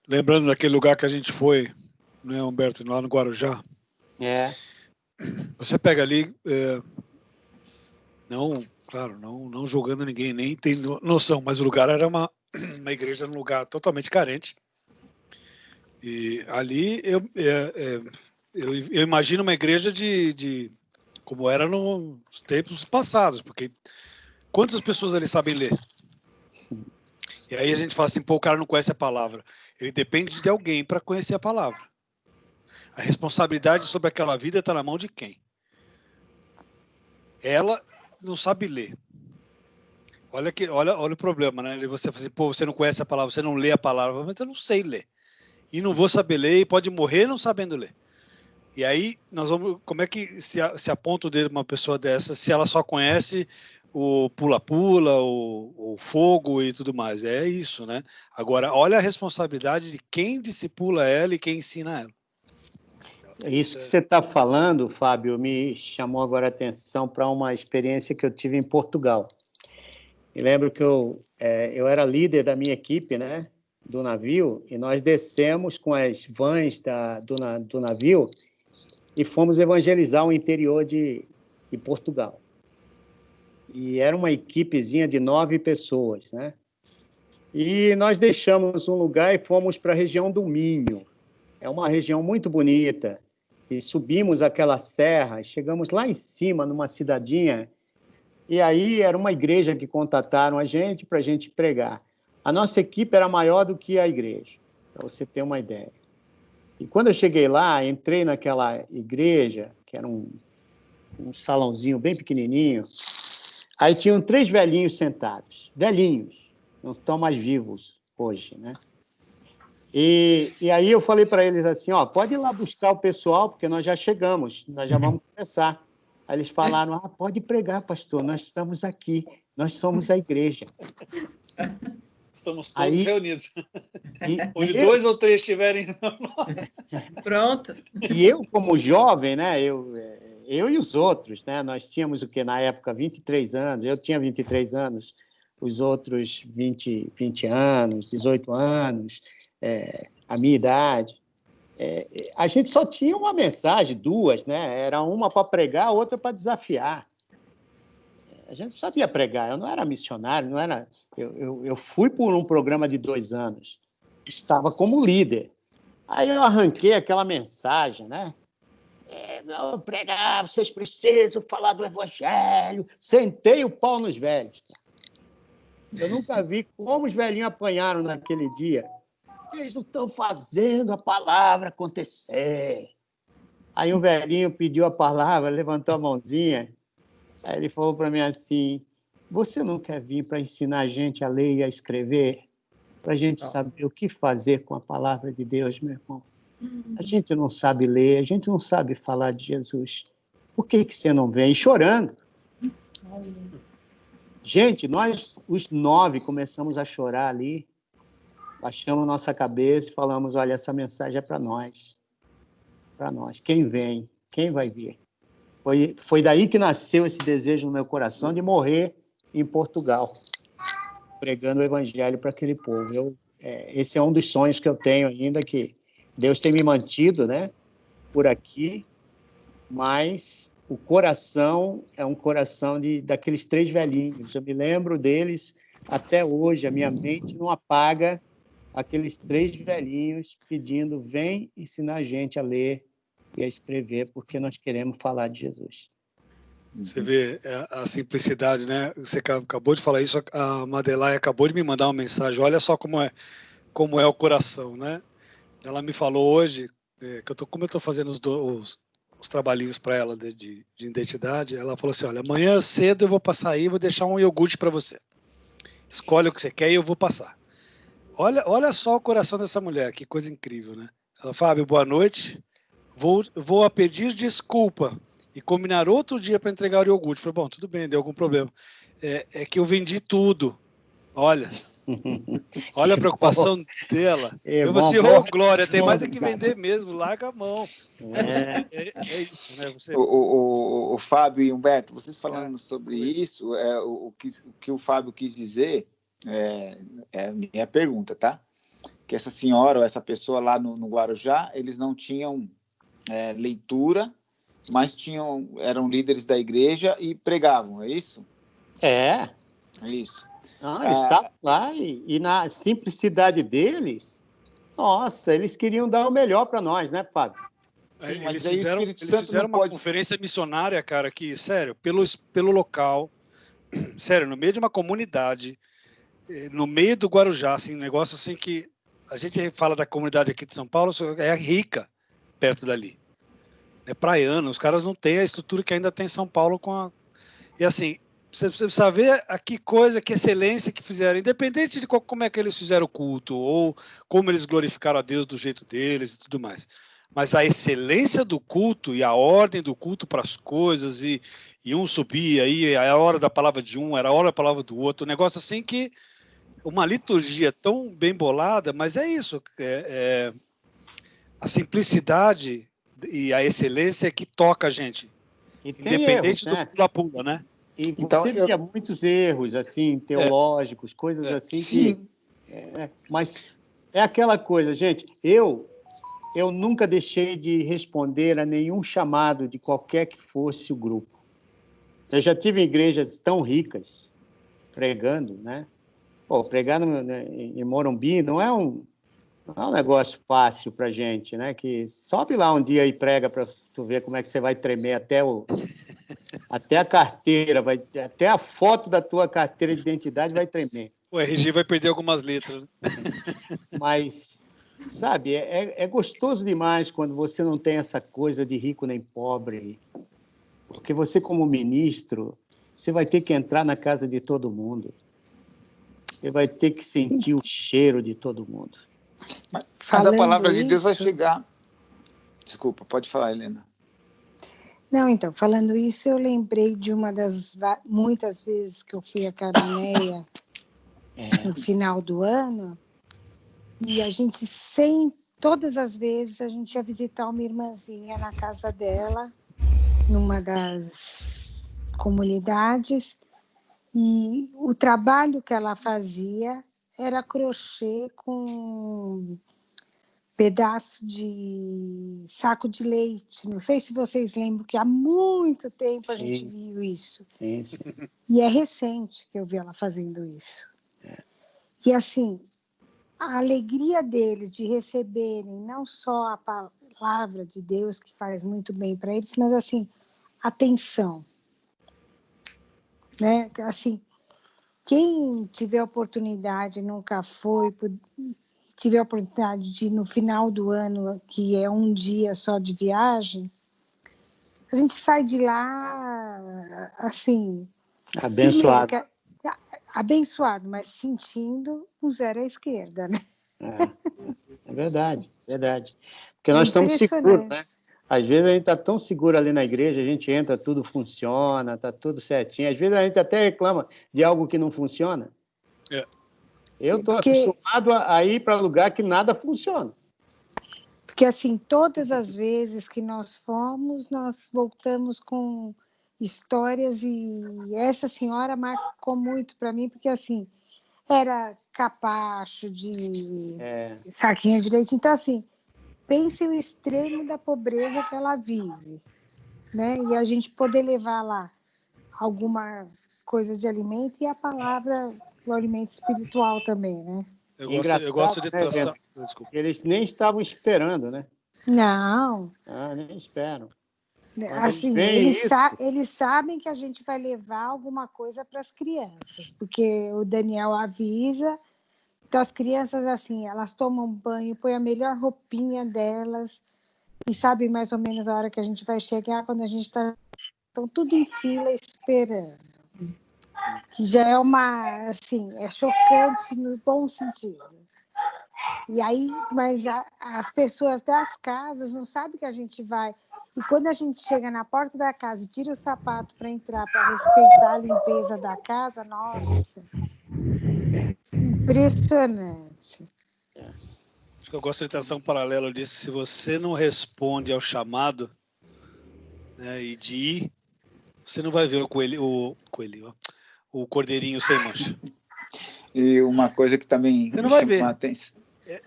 lembrando daquele lugar que a gente foi, né, Humberto, lá no Guarujá. Você pega ali, não julgando ninguém, nem tem noção, mas o lugar era uma igreja num lugar totalmente carente. E ali eu imagino uma igreja de como era nos tempos passados, porque quantas pessoas ali sabem ler? E aí a gente fala assim, o cara não conhece a palavra. Ele depende de alguém para conhecer a palavra. A responsabilidade sobre aquela vida está na mão de quem? Ela não sabe ler. Olha o problema, né? Você fala assim, você não conhece a palavra, você não lê a palavra, mas eu não sei ler. E não vou saber ler, e pode morrer não sabendo ler. E aí, como é que se aponta o dedo de uma pessoa dessa, se ela só conhece o pula-pula, o fogo e tudo mais? É isso, né? Agora, olha a responsabilidade de quem discipula ela e quem ensina ela. Isso que você está falando, Fábio, me chamou agora a atenção para uma experiência que eu tive em Portugal. Me lembro que eu era líder da minha equipe, né, do navio, e nós descemos com as vans do navio e fomos evangelizar o interior de Portugal. E era uma equipezinha de 9 pessoas, né? E nós deixamos um lugar e fomos para a região do Minho. É uma região muito bonita. E subimos aquela serra, chegamos lá em cima, numa cidadinha, e aí era uma igreja que contataram a gente para a gente pregar. A nossa equipe era maior do que a igreja, para você ter uma ideia. E quando eu cheguei lá, entrei naquela igreja, que era um salãozinho bem pequenininho, aí tinham 3 velhinhos sentados, velhinhos, não estão mais vivos hoje, né? E aí eu falei para eles assim, ó, pode ir lá buscar o pessoal, porque nós já chegamos, nós já vamos começar. Aí eles falaram, pode pregar, pastor, nós estamos aqui, nós somos a igreja. Estamos todos reunidos. Onde 2 ou 3 estiverem... Pronto. E eu, como jovem, né, eu e os outros, né, nós tínhamos o quê? Na época, 23 anos, eu tinha 23 anos, os outros 20 anos, 18 anos, a minha idade. A gente só tinha uma mensagem, 2, né? Era uma para pregar, outra para desafiar. A gente sabia pregar, eu não era missionário, não era. Eu fui por um programa de 2 anos, estava como líder. Aí eu arranquei aquela mensagem, né? Não, pregar, vocês precisam falar do evangelho. Sentei o pau nos velhos. Eu nunca vi como os velhinhos apanharam naquele dia. Vocês não estão fazendo a palavra acontecer. Aí um velhinho pediu a palavra, levantou a mãozinha. Aí ele falou para mim assim, você não quer vir para ensinar a gente a ler e a escrever? Para a gente saber o que fazer com a palavra de Deus, meu irmão. A gente não sabe ler, a gente não sabe falar de Jesus. Por que você não vem? Chorando. Gente, nós, os 9, começamos a chorar ali. Baixamos nossa cabeça e falamos, olha, essa mensagem é para nós. Para nós. Quem vem? Quem vai vir? Foi daí que nasceu esse desejo no meu coração de morrer em Portugal, pregando o evangelho para aquele povo. Esse é um dos sonhos que eu tenho ainda, que Deus tem me mantido, né, por aqui, mas o coração é um coração daqueles 3 velhinhos. Eu me lembro deles até hoje, a minha mente não apaga aqueles 3 velhinhos pedindo, vem ensinar a gente a ler e a escrever, porque nós queremos falar de Jesus. Você vê a simplicidade, né? Você acabou de falar isso, a Madeleine acabou de me mandar uma mensagem, olha só como é o coração, né? Ela me falou hoje, como eu estou fazendo os trabalhinhos para ela de identidade, ela falou assim, olha, amanhã cedo eu vou passar aí, vou deixar um iogurte para você. Escolhe o que você quer e eu vou passar. Olha só o coração dessa mulher, que coisa incrível, né? Ela, Fábio, boa noite, vou a pedir desculpa e combinar outro dia para entregar o iogurte. Falei, bom, tudo bem, deu algum problema. É que eu vendi tudo. Olha a preocupação dela. Eu vou assim, Glória, tem mais é que vender mesmo, larga a mão. É isso, né? O Fábio e Humberto, vocês falando sobre isso, o que o Fábio quis dizer é a minha pergunta, tá? Que essa senhora ou essa pessoa lá no Guarujá, eles não tinham leitura, mas eram líderes da igreja e pregavam, é isso? É isso. Eles estavam lá e na simplicidade deles, nossa, eles queriam dar o melhor para nós, né, Fábio? Sim, eles fizeram uma conferência missionária, cara, que, sério, pelo local, sério, no meio de uma comunidade, no meio do Guarujá, assim, um negócio assim que a gente fala da comunidade aqui de São Paulo, é rica perto dali. É praiano, os caras não têm a estrutura que ainda tem São Paulo E assim, você precisa ver a que coisa, que excelência que fizeram, independente de como é que eles fizeram o culto, ou como eles glorificaram a Deus do jeito deles e tudo mais. Mas a excelência do culto e a ordem do culto para as coisas, e um subia, aí a hora da palavra de um, era a hora da palavra do outro, um negócio assim que uma liturgia tão bem bolada, mas é isso, a simplicidade e a excelência que toca a gente, independente do pula-pula, né? E então, você via muitos erros, assim, teológicos, coisas assim que... mas é aquela coisa, gente, eu nunca deixei de responder a nenhum chamado de qualquer que fosse o grupo. Eu já tive igrejas tão ricas pregando, né? Pô, pregar em Morumbi não é um negócio fácil para gente, né? Que sobe lá um dia e prega para tu ver como é que você vai tremer até a carteira, até a foto da tua carteira de identidade vai tremer. O RG vai perder algumas letras. Mas, sabe, é gostoso demais quando você não tem essa coisa de rico nem pobre. Porque você, como ministro, você vai ter que entrar na casa de todo mundo. Você vai ter que sentir o cheiro de todo mundo. Mas a palavra de Deus vai chegar. Desculpa, pode falar, Helena. Não, então, falando isso, eu lembrei de uma das muitas vezes que eu fui a Cananéia no final do ano, e a gente todas as vezes a gente ia visitar uma irmãzinha na casa dela, numa das comunidades, e o trabalho que ela fazia era crochê com pedaço de saco de leite. Não sei se vocês lembram que há muito tempo a gente viu isso. Sim. E é recente que eu vi ela fazendo isso. E assim, a alegria deles de receberem não só a palavra de Deus, que faz muito bem para eles, mas assim, atenção. Né? Assim, quem tiver oportunidade, nunca foi, tiver a oportunidade de ir no final do ano, que é um dia só de viagem, a gente sai de lá, assim... Abençoado. Primeiro, abençoado, mas sentindo um zero à esquerda, né? É verdade. Porque nós estamos seguros, né? Às vezes a gente está tão seguro ali na igreja, a gente entra, tudo funciona, está tudo certinho. Às vezes a gente até reclama de algo que não funciona. Eu estou acostumado a ir para lugar que nada funciona. Porque, assim, todas as vezes que nós fomos, nós voltamos com histórias, e essa senhora marcou muito para mim, porque, assim, era capacho de saquinho de leite. Então, assim, pense o extremo da pobreza que ela vive, né? E a gente poder levar lá alguma coisa de alimento e a palavra, o alimento espiritual também, né? Eu gosto de traçar. Desculpa. Eles nem estavam esperando, né? Não. Nem esperam. Assim, eles sabem que a gente vai levar alguma coisa para as crianças, porque o Daniel avisa. Então, as crianças, assim, elas tomam banho, põem a melhor roupinha delas e sabem mais ou menos a hora que a gente vai chegar, quando a gente está... Estão tudo em fila esperando. Já é assim, é chocante no bom sentido. E aí, mas as pessoas das casas não sabem que a gente vai. E quando a gente chega na porta da casa e tira o sapato para entrar, para respeitar a limpeza da casa, nossa, impressionante. Eu gosto de traçar um paralelo disso. Se você não responde ao chamado, né, e de ir, você não vai ver o cordeirinho sem mancha. E uma coisa que também você não vai ver.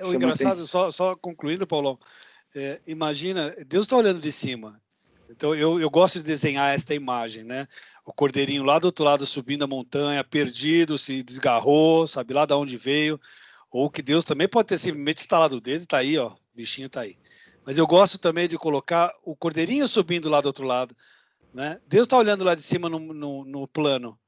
O engraçado, só concluindo, Paulão, imagina, Deus está olhando de cima. Então, eu gosto de desenhar esta imagem, né? O cordeirinho lá do outro lado subindo a montanha, perdido, se desgarrou, sabe lá de onde veio. Ou que Deus também pode ter simplesmente instalado o dedo e está aí, ó, o bichinho está aí. Mas eu gosto também de colocar o cordeirinho subindo lá do outro lado, né? Deus está olhando lá de cima no plano.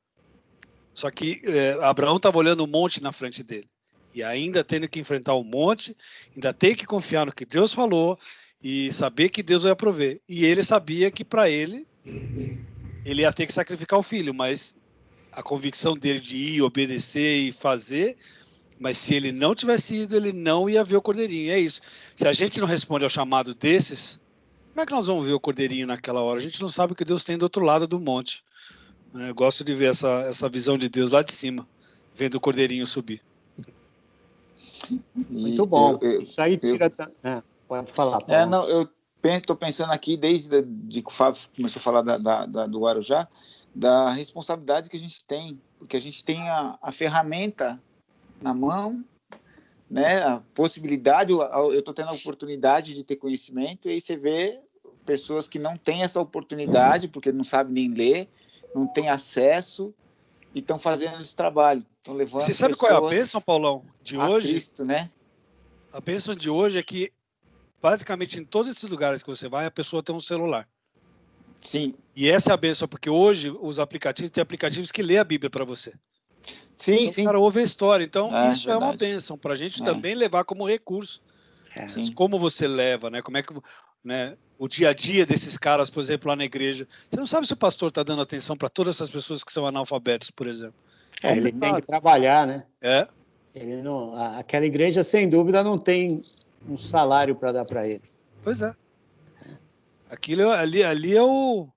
Só que Abraão estava olhando um monte na frente dele. E ainda tendo que enfrentar um monte, ainda tem que confiar no que Deus falou e saber que Deus vai prover. E ele sabia que para ele ia ter que sacrificar o filho, mas a convicção dele de ir, obedecer e fazer, mas se ele não tivesse ido, ele não ia ver o cordeirinho. É isso. Se a gente não responde ao chamado desses, como é que nós vamos ver o cordeirinho naquela hora? A gente não sabe o que Deus tem do outro lado do monte. Eu gosto de ver essa visão de Deus lá de cima, vendo o cordeirinho subir. Muito bom. Isso aí tira... pode falar. Eu estou pensando aqui, desde que o Fábio começou a falar do Guarujá, da responsabilidade que a gente tem, porque a gente tem a ferramenta na mão, né? A possibilidade, eu estou tendo a oportunidade de ter conhecimento, e aí você vê pessoas que não têm essa oportunidade, porque não sabem nem ler, não têm acesso e estão fazendo esse trabalho. Estão levando Você sabe qual é a bênção, Paulão, de hoje? Cristo, né? A bênção de hoje é que, basicamente, em todos esses lugares que você vai, a pessoa tem um celular. Sim. E essa é a bênção, porque hoje os aplicativos, tem aplicativos que lê a Bíblia para você. Sim, então, sim. O cara ouve a história. Então, isso verdade. é uma bênção para a gente também levar como recurso. Sim. Como você leva, né? Como é que, né? O dia a dia desses caras, por exemplo, lá na igreja. Você não sabe se o pastor está dando atenção para todas essas pessoas que são analfabetos, por exemplo. Ele tem que trabalhar, né? É. Ele não, aquela igreja, sem dúvida, não tem um salário para dar para ele. Pois é. Aquilo ali é o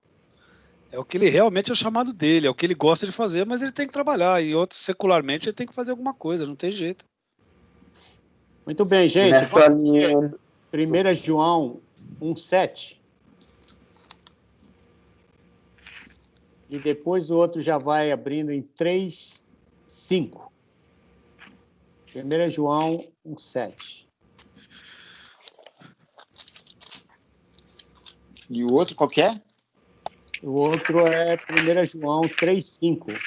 que ele realmente é o chamado dele, é o que ele gosta de fazer, mas ele tem que trabalhar. E outros, secularmente, ele tem que fazer alguma coisa, não tem jeito. Muito bem, gente. Nessa linha... 1 João 1,7. E depois o outro já vai abrindo em 3,5. 1 João 1,7. E o outro qual que é? O outro é 1 João 3,5.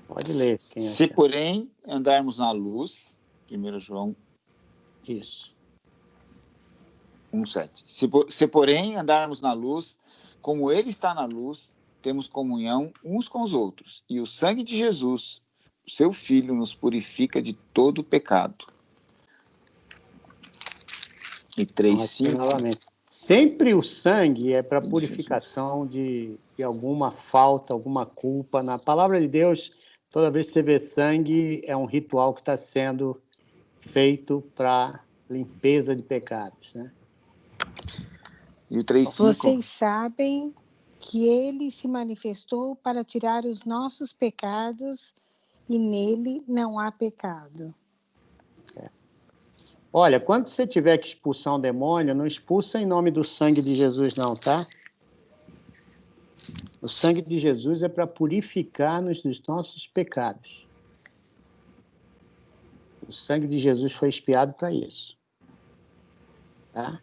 Pode ler. Se, porém, andarmos na luz, 1 João. Isso. 1,7. Se, porém, andarmos na luz, como ele está na luz, temos comunhão uns com os outros. E o sangue de Jesus, seu Filho, nos purifica de todo pecado. E 3,5. Sempre o sangue é para purificação de alguma falta, alguma culpa. Na palavra de Deus, toda vez que você vê sangue, é um ritual que está sendo feito para limpeza de pecados, né? E o 3,5. Vocês sabem que ele se manifestou para tirar os nossos pecados e nele não há pecado. Olha, quando você tiver que expulsar um demônio, não expulsa em nome do sangue de Jesus, não, tá? O sangue de Jesus é para purificar-nos dos nossos pecados. O sangue de Jesus foi expiado para isso. Tá?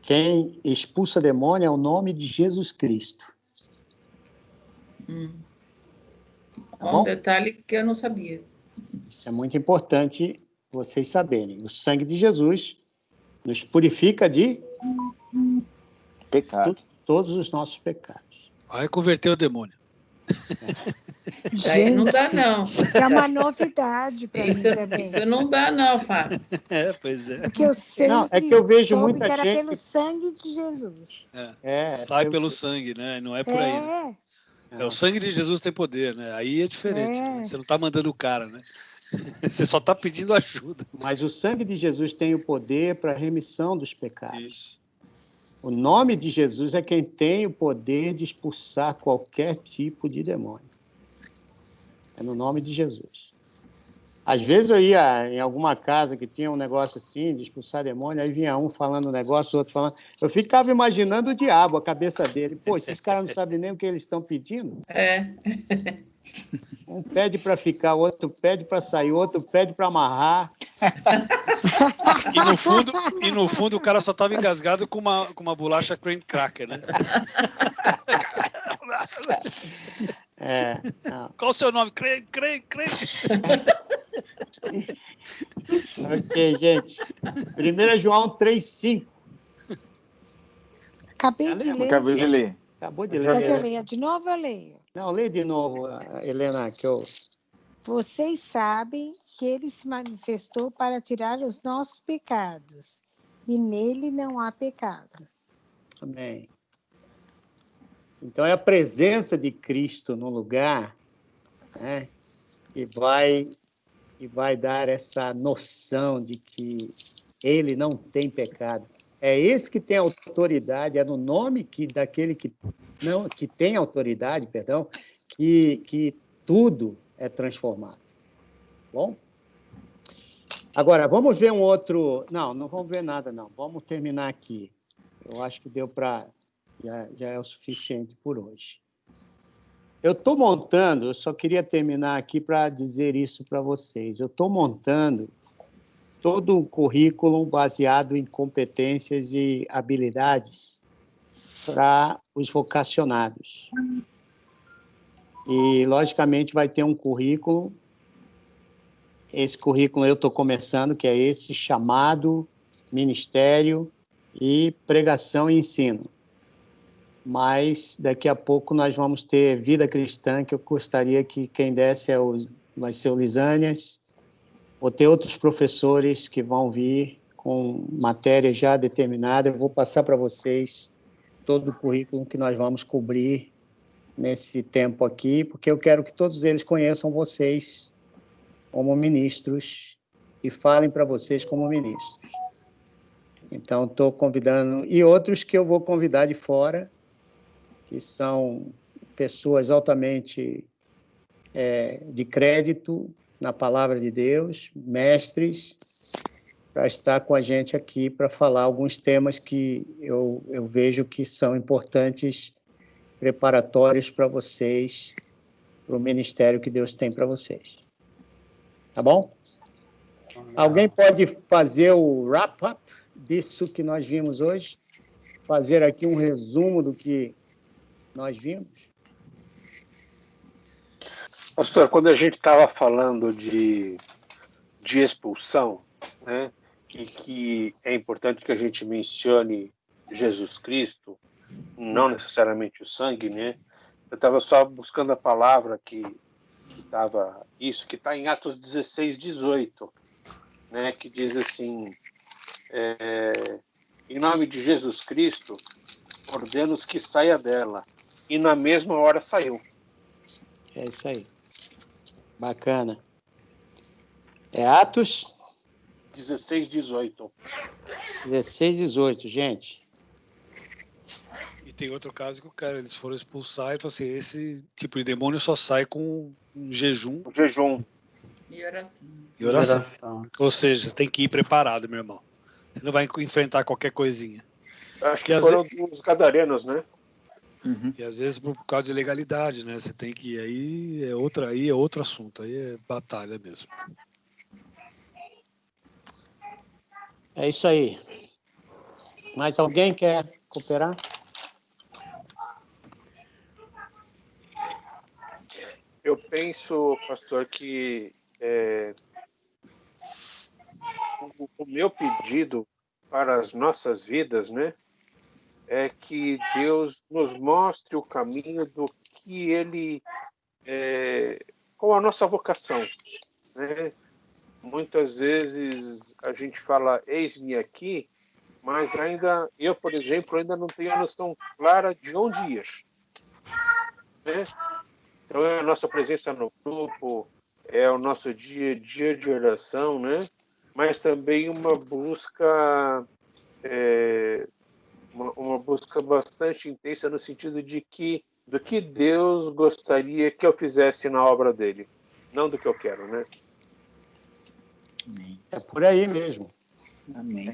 Quem expulsa demônio é o nome de Jesus Cristo. Tá bom? Um detalhe que eu não sabia. Isso é muito importante vocês saberem. O sangue de Jesus nos purifica de pecado. Todos os nossos pecados. Vai converter o demônio. Gente, não dá, não. É uma novidade para mim também. Isso não dá, não, Fábio. Pois é. Porque eu sempre não, é que eu vejo soube muita que era gente... pelo sangue de Jesus. Sai pelo sangue, né? Não é por aí. Né? O sangue de Jesus tem poder, né? Aí é diferente. Né? Você não está mandando o cara, né? Você só está pedindo ajuda. Mas o sangue de Jesus tem o poder para a remissão dos pecados. Isso. O nome de Jesus é quem tem o poder de expulsar qualquer tipo de demônio. É no nome de Jesus. Às vezes eu ia em alguma casa que tinha um negócio assim, de expulsar demônio, aí vinha um falando um negócio, outro falando... Eu ficava imaginando o diabo, a cabeça dele. Pô, esses caras não sabem nem o que eles estão pedindo. Um pede para ficar, outro pede para sair, outro pede para amarrar. E no fundo o cara só estava engasgado com uma bolacha cream cracker, né? Qual o seu nome? Cream. Ok, gente. 1 João 3,5. Acabei de ler. Acabou de ler. Quer que eu leia de novo? Eu leio. Não, lê de novo, Helena, que eu... Vocês sabem que ele se manifestou para tirar os nossos pecados, e nele não há pecado. Amém. Então, é a presença de Cristo no lugar, né, que vai dar essa noção de que ele não tem pecado. É esse que tem autoridade, é no nome daquele que tem autoridade, que tudo é transformado. Bom? Agora, vamos ver um outro... Não vamos ver nada, não. Vamos terminar aqui. Eu acho que deu para... Já é o suficiente por hoje. eu estou montando, eu só queria terminar aqui para dizer isso para vocês. Eu estou montando todo um currículo baseado em competências e habilidades para os vocacionados. E, logicamente, vai ter um currículo. Esse currículo eu estou começando, que é esse: chamado, ministério e pregação e ensino. Mas daqui a pouco nós vamos ter vida cristã, que eu gostaria que quem desse vai ser o Lisânias. Vou ter outros professores que vão vir com matéria já determinada. Eu vou passar para vocês todo o currículo que nós vamos cobrir nesse tempo aqui, porque eu quero que todos eles conheçam vocês como ministros e falem para vocês como ministros. Então, estou convidando, e outros que eu vou convidar de fora, que são pessoas altamente de crédito na palavra de Deus, mestres, para estar com a gente aqui para falar alguns temas que eu vejo que são importantes, preparatórios para vocês, para o ministério que Deus tem para vocês. Tá bom? Alguém pode fazer o wrap-up disso que nós vimos hoje? Fazer aqui um resumo do que nós vimos? Pastor, quando a gente estava falando de expulsão, né, e que é importante que a gente mencione Jesus Cristo, não necessariamente o sangue, né? Eu estava só buscando a palavra que está em Atos 16, 18, né, que diz assim, em nome de Jesus Cristo, ordeno-os que saia dela. E na mesma hora saiu. É isso aí. Bacana. É Atos 16, 18. 16, 18, gente. E tem outro caso que eles foram expulsar e falaram assim, esse tipo de demônio só sai com um jejum. E oração. E oração. Ou seja, você tem que ir preparado, meu irmão. Você não vai enfrentar qualquer coisinha. Acho que foram os gadarenos, né? Uhum. E às vezes por causa de legalidade, né? Você tem que ir, aí é outro assunto, aí é batalha mesmo. É isso aí. Mais alguém quer cooperar? Eu penso, pastor, que o meu pedido para as nossas vidas, né, é que Deus nos mostre o caminho do que Ele, com a nossa vocação, né? Muitas vezes a gente fala, eis-me aqui, mas eu, por exemplo, ainda não tenho a noção clara de onde ir, né? Então, é a nossa presença no grupo, é o nosso dia a dia de oração, né? Mas também uma busca bastante intensa no sentido do que Deus gostaria que eu fizesse na obra dele, não do que eu quero, né? É por aí mesmo. Amém.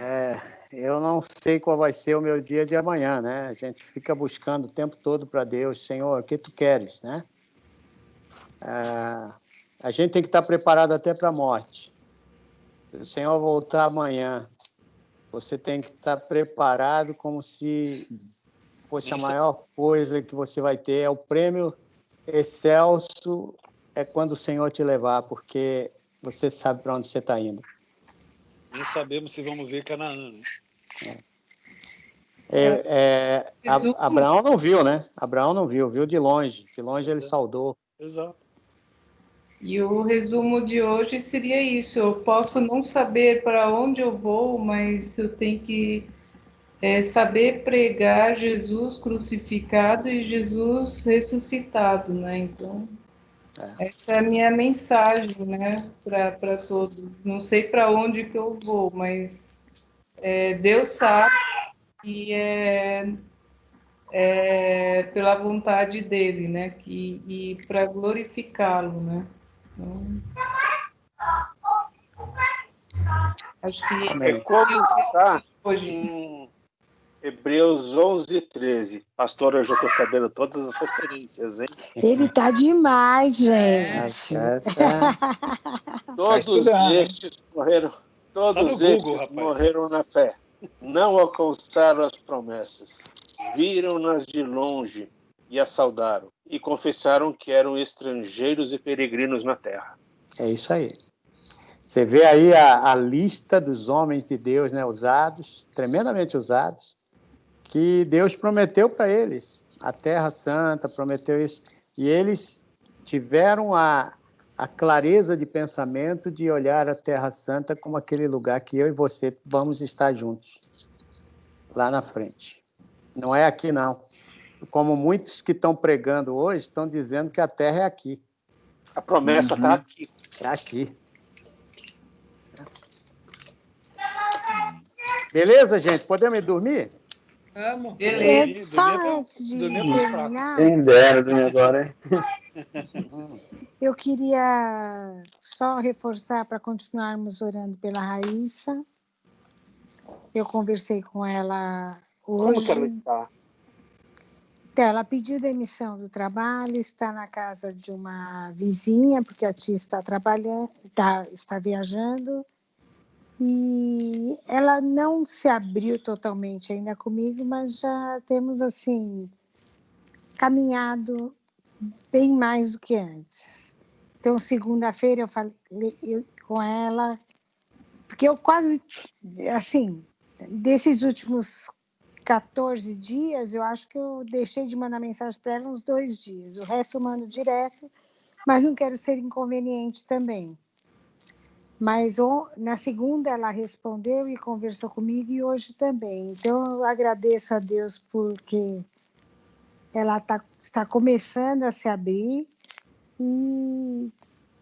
Eu não sei qual vai ser o meu dia de amanhã, né? A gente fica buscando o tempo todo para Deus, Senhor, o que tu queres, né? A gente tem que estar preparado até para a morte. Se o Senhor voltar amanhã, você tem que estar preparado como se fosse a maior coisa que você vai ter. É o prêmio excelso, é quando o Senhor te levar, porque você sabe para onde você está indo. Nem sabemos se vamos ver Canaã, né? Abraão não viu, né? Abraão não viu de longe. De longe ele saudou. Exato. E o resumo de hoje seria isso. Eu posso não saber para onde eu vou, mas eu tenho que saber pregar Jesus crucificado e Jesus ressuscitado, né? Então, essa é a minha mensagem, né, para todos. Não sei para onde que eu vou, mas Deus sabe e é pela vontade dele, né? E para glorificá-lo, né? Então, acho que como está hoje. Hebreus 11:13. Pastor, eu já estou sabendo todas as referências, hein? Ele tá demais, gente. Todos estes morreram. Todos Google, estes morreram na fé. Não alcançaram as promessas. Viram-nas de longe e as saudaram. E confessaram que eram estrangeiros e peregrinos na terra. É isso aí. Você vê aí a lista dos homens de Deus, né, usados, tremendamente usados, que Deus prometeu para eles. A Terra Santa prometeu isso. E eles tiveram a clareza de pensamento de olhar a Terra Santa como aquele lugar que eu e você vamos estar juntos, lá na frente. Não é aqui, não. Como muitos que estão pregando hoje estão dizendo que a Terra é aqui. A promessa está aqui. É aqui. Beleza, gente? Podemos ir dormir? Vamos. Beleza. Só antes de terminar... Quem dera dormir agora, hein? Eu queria só reforçar para continuarmos orando pela Raíssa. Eu conversei com ela hoje. Como que ela está? Então, ela pediu demissão do trabalho, está na casa de uma vizinha, porque a tia está trabalhando, está viajando. E ela não se abriu totalmente ainda comigo, mas já temos, assim, caminhado bem mais do que antes. Então, segunda-feira eu falei com ela, porque eu quase, assim, desses últimos 14 dias, eu acho que eu deixei de mandar mensagem para ela uns 2 dias. O resto eu mando direto, mas não quero ser inconveniente também. Mas na segunda ela respondeu e conversou comigo e hoje também. Então, eu agradeço a Deus porque ela está começando a se abrir e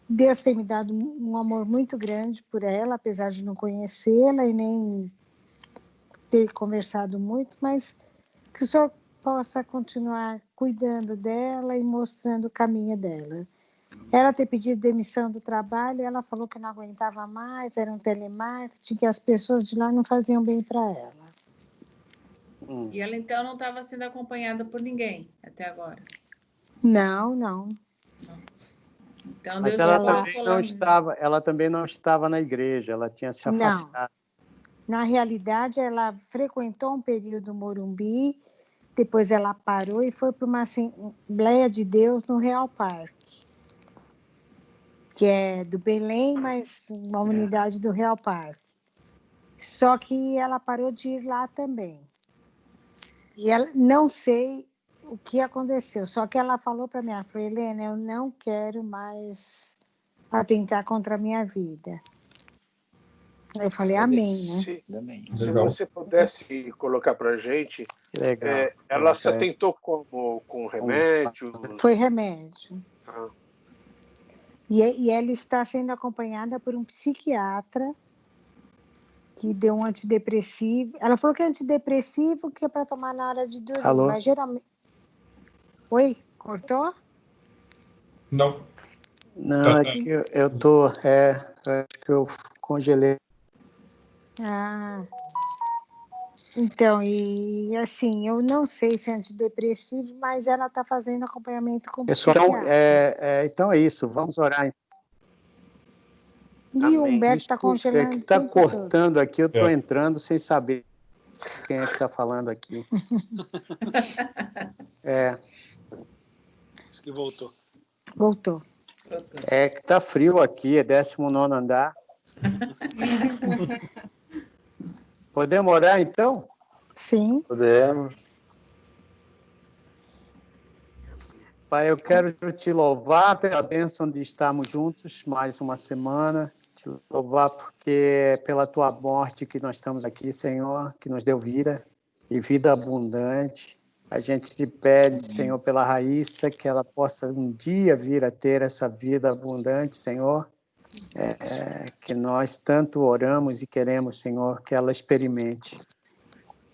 Deus tem me dado um amor muito grande por ela, apesar de não conhecê-la e nem ter conversado muito, mas que o Senhor possa continuar cuidando dela e mostrando o caminho dela. Ela ter pedido demissão do trabalho, ela falou que não aguentava mais, era um telemarketing, que as pessoas de lá não faziam bem para ela. E ela, então, não estava sendo acompanhada por ninguém até agora? Não. Então, mas Deus ela também não estava na igreja, ela tinha se afastado. Não. Na realidade, ela frequentou um período Morumbi, depois ela parou e foi para uma Assembleia de Deus no Real Parque, que é do Belém, mas uma unidade do Real Parque. Só que ela parou de ir lá também. E ela, não sei o que aconteceu, só que ela falou para mim, ela falou, Helena, eu não quero mais atentar contra a minha vida. Eu falei, amém, né? Se você pudesse colocar para a gente, ela se atentou com remédio? Foi remédio. E ela está sendo acompanhada por um psiquiatra que deu um antidepressivo. Ela falou que é antidepressivo, que é para tomar na hora de dormir. Alô? Mas geralmente... Oi, cortou? Não. Não, é que eu tô... acho que eu congelei. Então, e assim, eu não sei se é antidepressivo, mas ela está fazendo acompanhamento com psiquiatra. Então é isso, vamos orar. E o Humberto está congelando. É que está cortando todo. Aqui, eu estou entrando sem saber quem é que está falando aqui. Acho que voltou. Voltou. É que está frio aqui, é 19º andar. Podemos orar, então? Sim. Podemos. Pai, eu quero te louvar pela bênção de estarmos juntos mais uma semana. Te louvar porque é pela tua morte que nós estamos aqui, Senhor, que nos deu vida e vida abundante. A gente te pede, Senhor, pela Raíssa, que ela possa um dia vir a ter essa vida abundante, Senhor. Que nós tanto oramos e queremos, Senhor, que ela experimente.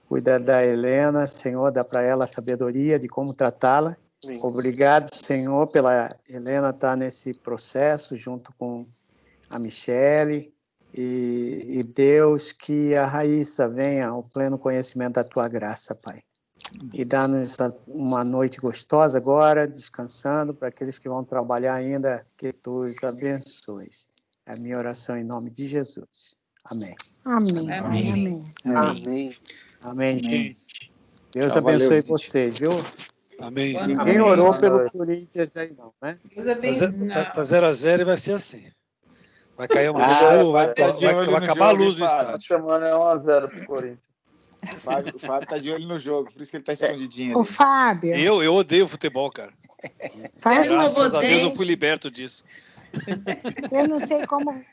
Cuida da Helena, Senhor, dá para ela a sabedoria de como tratá-la. Obrigado, Senhor, pela Helena estar nesse processo junto com a Michele. E Deus, que a Raíssa venha ao pleno conhecimento da tua graça, Pai. E dá-nos uma noite gostosa agora, descansando, para aqueles que vão trabalhar ainda, que tu os abençoes. É a minha oração em nome de Jesus. Amém. Amém. Amém. Amém. Amém. Amém, gente. Deus Tchau, abençoe valeu, vocês, viu? Amém. Ninguém orou pelo Corinthians aí, não, né? Tá 0-0 e vai ser assim. Vai cair uma Ah, chuva, tá de olho vai no acabar jogo, a luz do hein, Fábio? estádio. Semana é 1-0 pro Corinthians. O Fábio tá de olho no jogo, por isso que ele tá escondidinho Ô, ali. Fábio. Eu odeio futebol, cara. Faz Graças a Deus eu fui liberto disso. Eu não sei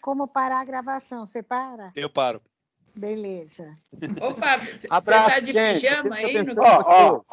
como parar a gravação. Você para? Eu paro. Beleza. Ô, Fábio, você Abraço, tá de gente. pijama Deus aí? abençoe No... você.